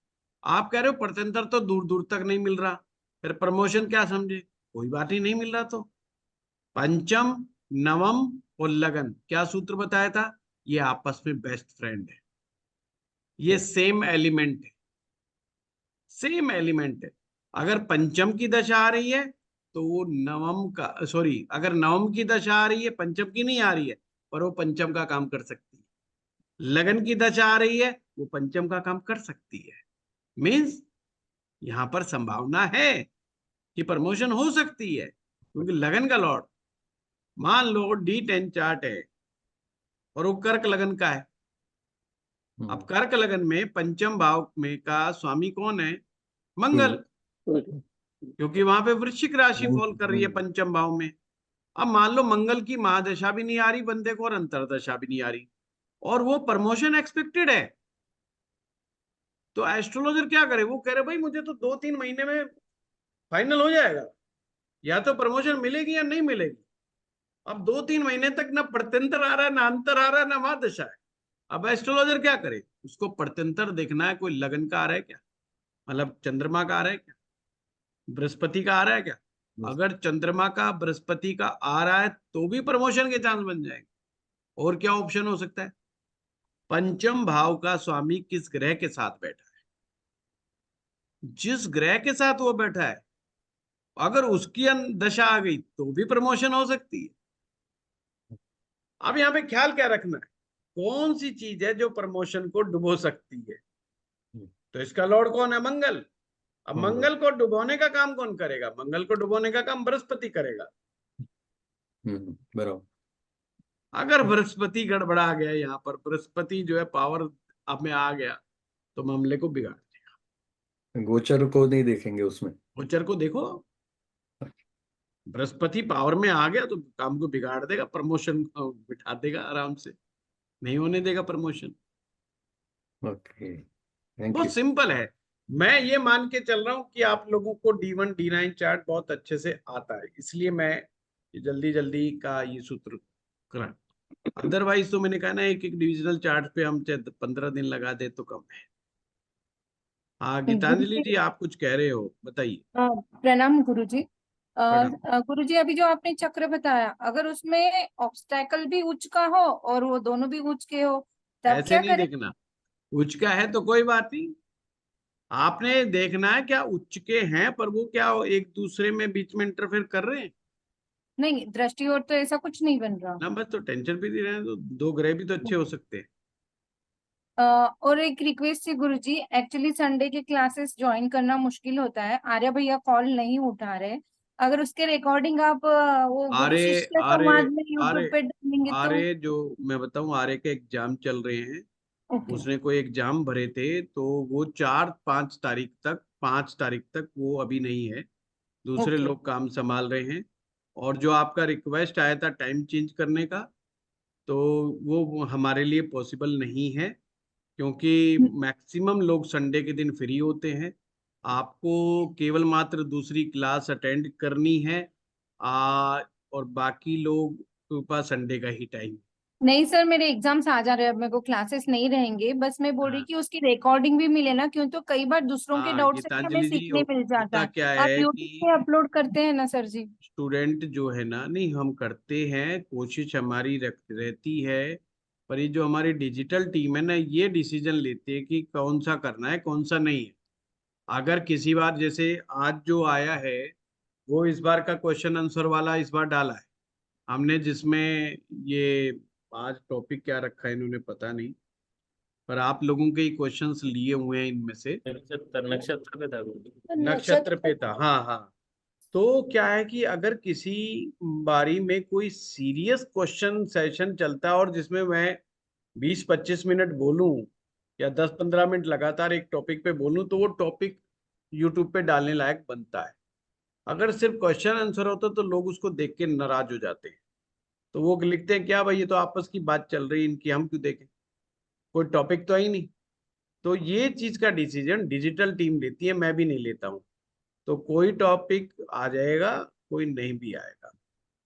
आप कह रहे हो प्रत्यंतर तो दूर दूर तक नहीं मिल रहा, फिर प्रमोशन क्या समझे? कोई बात ही नहीं मिल रहा। तो पंचम, नवम और लगन क्या सूत्र बताया था? ये आपस में बेस्ट फ्रेंड है, ये सेम एलिमेंट है, सेम एलिमेंट है। अगर पंचम की दशा आ रही है तो वो नवम का, सॉरी, अगर नवम की दशा आ रही है, पंचम की नहीं आ रही है, पर वो पंचम का काम कर सकती है। लगन की दशा आ रही है, वो पंचम का काम कर सकती है। मीन्स यहां पर संभावना है कि प्रमोशन हो सकती है, क्योंकि लगन का लॉर्ड, मान लो D10 चार्ट है और वो कर्क लगन का है। अब कर्क लगन में पंचम भाव में का स्वामी कौन है? मंगल, क्योंकि वहां पे वृश्चिक राशि फॉल कर रही है पंचम भाव में। अब मान लो मंगल की महादशा भी नहीं आ रही बंदे को और अंतरदशा भी नहीं आ रही, और वो प्रमोशन एक्सपेक्टेड है, तो एस्ट्रोलॉजर क्या करे? वो कह रहे भाई मुझे तो 2-3 महीने में फाइनल हो जाएगा, या तो प्रमोशन मिलेगी या नहीं मिलेगी। अब 2-3 महीने तक ना प्रत्यंतर आ रहा है, ना अंतर आ रहा है, ना महादशा है। अब एस्ट्रोलॉजर क्या करे? उसको प्रत्यंतर देखना है, कोई लगन का आ रहा है क्या, मतलब चंद्रमा का आ रहा है क्या, बृहस्पति का आ रहा है क्या? अगर चंद्रमा का बृहस्पति का आ रहा है तो भी प्रमोशन के चांस बन जाएंगे। और क्या ऑप्शन हो सकता है? पंचम भाव का स्वामी किस ग्रह के साथ बैठा है, जिस ग्रह के साथ वो बैठा है, अगर उसकी दशा आ गई तो भी प्रमोशन हो सकती है। अब यहाँ पे ख्याल क्या रखना है, कौन सी चीज है जो प्रमोशन को डुबो सकती है? तो इसका लॉर्ड कौन है? मंगल। अब मंगल को डुबोने का काम कौन करेगा? मंगल को डुबोने का काम बृहस्पति करेगा। बराबर। अगर बृहस्पति गड़बड़ा गया, यहाँ पर बृहस्पति जो है पावर अब में आ गया, तो मामले को बिगाड़ देगा। गोचर को नहीं देखेंगे उसमें। गोचर को देखो, बृहस्पति पावर में आ गया तो काम को बिगाड़ देगा, प्रमोशन बिठा देगा आराम से, नहीं होने देगा प्रमोशन। ओके, थैंक बहुत यू। सिंपल है। मैं ये मान के चल रहा हूँ कि आप लोगों को D1 D9 चार्ट बहुत अच्छे से आता है, इसलिए मैं जल्दी जल्दी का ये सूत्र करा। अदरवाइज तो मैंने कहा ना, एक एक डिविजनल चार्ट पे हम 15 दिन लगा दे तो कम है। हाँ गीतांजलि गुरुजी, जी, आप कुछ कह रहे हो, बताइए। प्रणाम गुरुजी। प्रणाम। गुरुजी, अभी जो आपने चक्र बताया, अगर उसमें ऑब्स्टैकल भी उच्च का हो और वो दोनों भी उच्च के हो, तब ऐसे क्या नहीं करें? देखना, उच्च का है तो कोई बात नहीं, आपने देखना है क्या उच्च के हैं, पर वो क्या एक दूसरे में बीच में इंटरफेयर कर रहे हैं नहीं, दृष्टि और तो ऐसा कुछ नहीं बन रहा। ना, बस तो टेंशन भी नहीं रहे, तो दो ग्रह भी तो अच्छे हो सकते हैं। और एक रिक्वेस्ट थी गुरुजी, एक्चुअली संडे के क्लासेस ज्वाइन करना मुश्किल होता है, आर्य भैया कॉल नहीं उठा रहे। अगर उसके रिकॉर्डिंग आप वो गुरु आरे शिष्य आरे संवाद में आरे यूट्यूब पे डालेंगे तो। आरे जो मैं बताऊं, आरे के एग्जाम चल रहे हैं, ओके। उसने कोई एग्जाम भरे थे, तो वो 5 तारीख तक वो अभी नहीं है, दूसरे ओके। लोग काम संभाल रहे हैं। और जो आपका रिक्वेस्ट आया था टाइम चेंज करने का, तो वो हमारे लिए पॉसिबल नहीं है, क्योंकि मैक्सिमम लोग संडे के दिन फ्री होते हैं। आपको केवल मात्र दूसरी क्लास अटेंड करनी है, और बाकी लोग के पास संडे का ही टाइम। नहीं सर, मेरे एग्जाम्स आ जा रहे हैं, अब मेरे को क्लासेस नहीं रहेंगे, बस मैं बोल रही हाँ कि उसकी रिकॉर्डिंग भी मिले ना, क्यों तो कई बार दूसरों के हाँ डाउट से भी हमें गीतांजलि जी, सीखने मिल जाता होता है। क्या आप है यूट्यूब कि पे अपलोड करते हैं ना सर जी? स्टूडेंट जो है ना, नहीं हम करते हैं, कोशिश हमारी रहती है, पर ये जो हमारी डिजिटल टीम है ना, ये डिसीजन लेती है कि कौन सा करना है कौन सा नहीं है। अगर किसी बार जैसे आज जो आया है, वो इस बार का क्वेश्चन आंसर वाला इस बार डाला है हमने, जिसमें ये आज टॉपिक क्या रखा है इन्होंने पता नहीं, पर आप लोगों के ही क्वेश्चंस लिए हुए हैं इनमें से। नक्षत्र पे था गुरुजी। तो नक्षत्र पे था, नक्षत्र। हाँ हाँ। तो क्या है कि अगर किसी बारी में कोई सीरियस क्वेश्चन सेशन चलता है और जिसमें मैं 20-25 मिनट बोलूं या 10-15 मिनट लगातार एक टॉपिक पे बोलूं, तो वो टॉपिक यूट्यूब पे डालने लायक बनता है। अगर सिर्फ क्वेश्चन आंसर होता तो लोग उसको देख के नाराज हो जाते हैं, तो वो लिखते हैं क्या भाई, ये तो आपस की बात चल रही है इनकी, हम क्यों देखें, कोई टॉपिक तो है ही नहीं। तो ये चीज का डिसीजन डिजिटल टीम लेती है, मैं भी नहीं लेता हूँ। तो कोई टॉपिक आ जाएगा, कोई नहीं भी आएगा,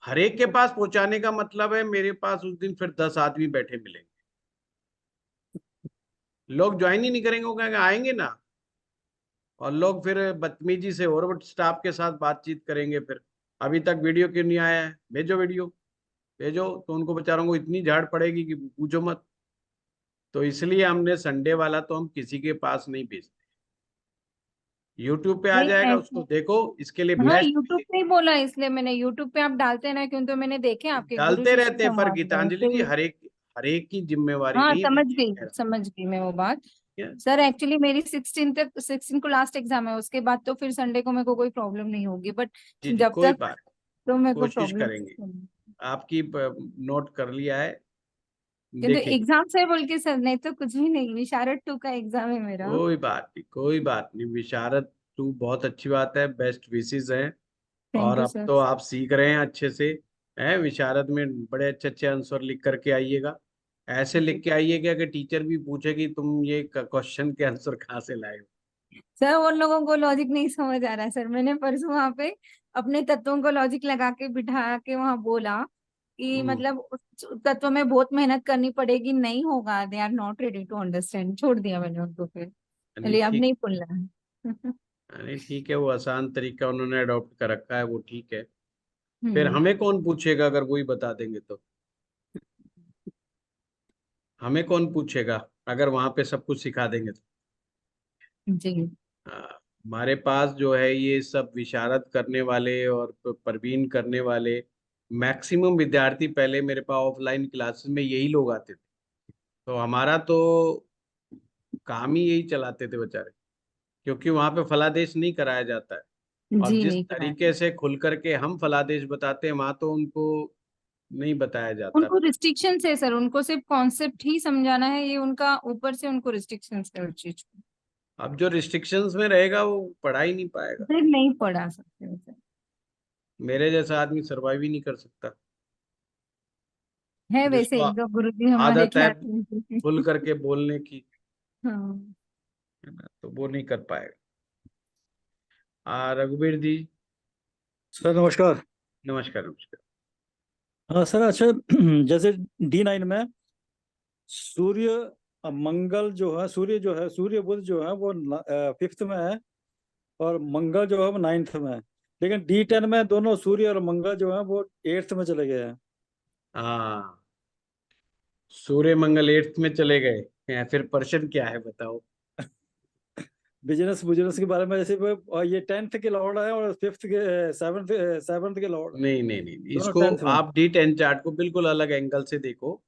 हर एक के पास पहुंचाने का मतलब है मेरे पास उस दिन फिर 10 आदमी बैठे मिलेंगे। लोग ज्वाइन ही नहीं करेंगे, वो कहेंगे आएंगे ना, और लोग फिर बदतमीजी से और स्टाफ के साथ बातचीत करेंगे। फिर अभी तक वीडियो क्यों नहीं आया है, भेजो वीडियो, भेजो। तो उनको बेचारों को इतनी झाड़ पड़ेगी कि पूछो मत। तो इसलिए हमने संडे वाला तो हम किसी के पास नहीं भेजते। यूट्यूब पे आ नहीं जाएगा, ऐसे, उसको देखो, इसके लिए हाँ ब्लेस्ड यूट्यूब पे ही बोला इसलिए मैंने, यूट्यूब पे आप डालते हैं ना, क्यों तो मैंने देखे आपके गुरु डालते शिष्य रहते हैं। पर संवाद में गीतांजलि जी, फिर। हर एक की जिम्मेवारी हाँ नहीं लेती है मेरा। समझ गई मैं वो बात। ठीक है? सर एक्चुअली मेरी 16 को लास्ट एग्जाम है, उसके बाद तो फिर संडे को मेरे को कोई प्रॉब्लम नहीं होगी, बट जी जी, जब कोई तक बात, तो मेरे को कोशिश प्रॉब्लम। करेंगे। आपकी नोट कर लिया है, किंतु देखेंगे। एग्जाम से बोल के सर, नहीं तो कुछ भी नहीं, विशारद 2 का एग्जाम है मेरा। कोई बात नहीं, कोई बात नहीं। विशारद तू बहुत अच्छी बात है, बेस्ट विशेस हैं। थैंक और यू अब सर। तो आप सीख रहे हैं अच्छे से। हैं, विशारद में बड़े अच्छे अच्छे आंसर लिख करके आइएगा। ऐसे लिख के आइएगा कि टीचर भी पूछे कि तुम ये क्वेश्चन के आंसर कहाँ से लाए हो। सर उन लोगों को लॉजिक नहीं समझ आ रहा है सर, मैंने परसों वहां पे अपने तत्वों को लॉजिक लगा के बिठा के वहां बोला कि हम्म, मतलब उस तत्व में बहुत मेहनत करनी पड़ेगी, नहीं होगा, they are not ready to understand, छोड़ दिया मैंने उनको फिर, नहीं चलिए अब ठीक, नहीं बोलना है। नहीं ठीक है, वो आसान तरीका उन्होंने अडॉप्ट कर रखा है, वो ठीक है। फिर हम्म। हमें कौन पूछेगा अगर वही बता देंगे तो? हमें कौन पूछेगा अगर वहां पे सब कुछ सिखा देंगे तो? जी। हमारे पास जो है ये सब विशारद करने वाले और परवीन करने वाले मैक्सिमम विद्यार्थी, पहले मेरे पास ऑफलाइन क्लासेस में यही लोग आते थे। तो हमारा तो काम ही यही चलाते थे बेचारे, क्योंकि वहां पे फलादेश नहीं कराया जाता है। और जी जिस नहीं कराया। तरीके से खुल करके हम फलादेश बताते हैं, वहां तो उनको नहीं बताया जाता। उनको रिस्ट्रिक्शन है सर, उनको सिर्फ कॉन्सेप्ट ही समझाना है, ये उनका ऊपर से उनको रिस्ट्रिक्शन है उस चीज को। अब जो रिस्ट्रिक्शंस में रहेगा वो पढ़ा ही नहीं पाएगा। फिर नहीं पढ़ा सकते सर। मेरे जैसा आदमी सरवाइव ही नहीं कर सकता, है वैसे जिसको एक दो गुरुजी हमारे आदत है क्लास में। खुल करके बोलने की, हाँ। है ना, तो वो नहीं कर पाएगा। रघुवीर जी, सर नमस्कार। नमस्कार नमस्कार। हाँ सर, अच्छा जैसे D9 में सूर्य मंगल जो है, सूर्य जो है, सूर्य बुध जो है वो 5th में है, और मंगल जो है वो 9th में है, लेकिन D10 में दोनों सूर्य और मंगल जो है वो 8th में चले गए हैं। हाँ, सूर्य मंगल 8th में चले गए हैं, फिर प्रश्न क्या है बताओ? बिजनेस बिजनेस के बारे में, जैसे और ये 10th के लॉर्ड है और 5th के 7th के लॉर्ड, नहीं नहीं नहीं, दोनों इसको 10th में। आप D10 चार्ट को बिल्कुल अलग एंगल से देखो।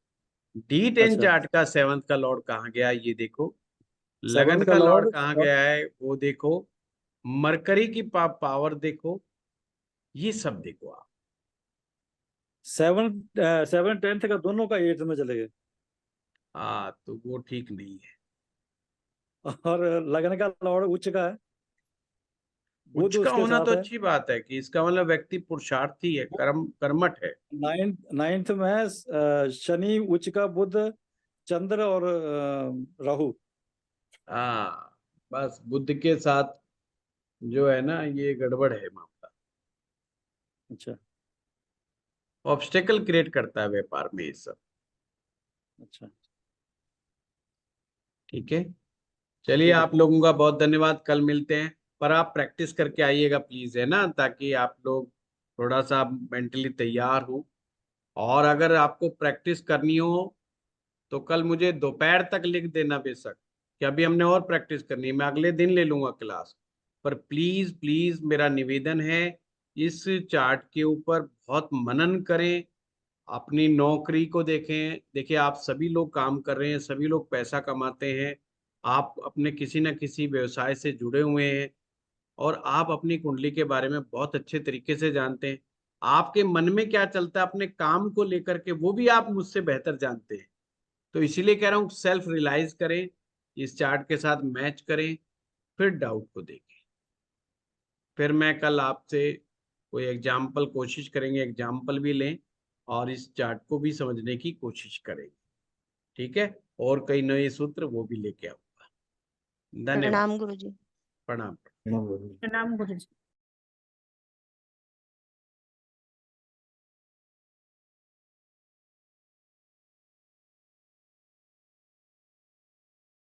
D10 अच्छा, चार्ट का 7th का लॉर्ड कहाँ गया ये देखो, लगन 7th का का लॉर्ड लॉर्ड कहाँ गया है वो देखो, मरकरी की पावर देखो, ये सब देखो आप। 7 10th का दोनों का 8th में चले गए। तो वो ठीक नहीं है। और लगन का लॉर्ड उच्च का है, बुध उच्च का उसके होना तो साथ है। अच्छी बात है कि इसका मतलब व्यक्ति पुरुषार्थी है, कर्मठ है। 9th में शनि उच्च का, बुध, चंद्र और राहु। बस बुद्ध के साथ जो है ना, ये गड़बड़ है मामला, अच्छा ऑब्स्टेकल क्रिएट करता है व्यापार में ये सब। अच्छा। ठीक है, चलिए, ठीक है। आप लोगों का बहुत धन्यवाद, कल मिलते हैं। पर आप प्रैक्टिस करके आइएगा प्लीज, है ना, ताकि आप लोग थोड़ा सा मेंटली तैयार हो। और अगर आपको प्रैक्टिस करनी हो तो कल मुझे दोपहर तक लिख देना बेशक, कि अभी हमने और प्रैक्टिस करनी है, मैं अगले दिन ले लूंगा क्लास। पर प्लीज प्लीज मेरा निवेदन है, इस चार्ट के ऊपर बहुत मनन करें, अपनी नौकरी को देखें। देखिए, आप सभी लोग काम कर रहे हैं, सभी लोग पैसा कमाते हैं, आप अपने किसी न किसी व्यवसाय से जुड़े हुए हैं, और आप अपनी कुंडली के बारे में बहुत अच्छे तरीके से जानते हैं। आपके मन में क्या चलता है अपने काम को लेकर के, वो भी आप मुझसे बेहतर जानते हैं। तो इसीलिए कह रहा हूँ, सेल्फ रियलाइज करें, इस चार्ट के साथ मैच करें, फिर डाउट को देखें। फिर मैं कल आपसे कोई एग्जाम्पल कोशिश करेंगे, एग्जाम्पल भी लें, और इस चार्ट को भी समझने की कोशिश करेंगे। ठीक है, और कई नए सूत्र वो भी लेके आऊंगा। धन्यवाद, प्रणाम गुरुजी। प्रणाम। प्रणाम गुरुजी।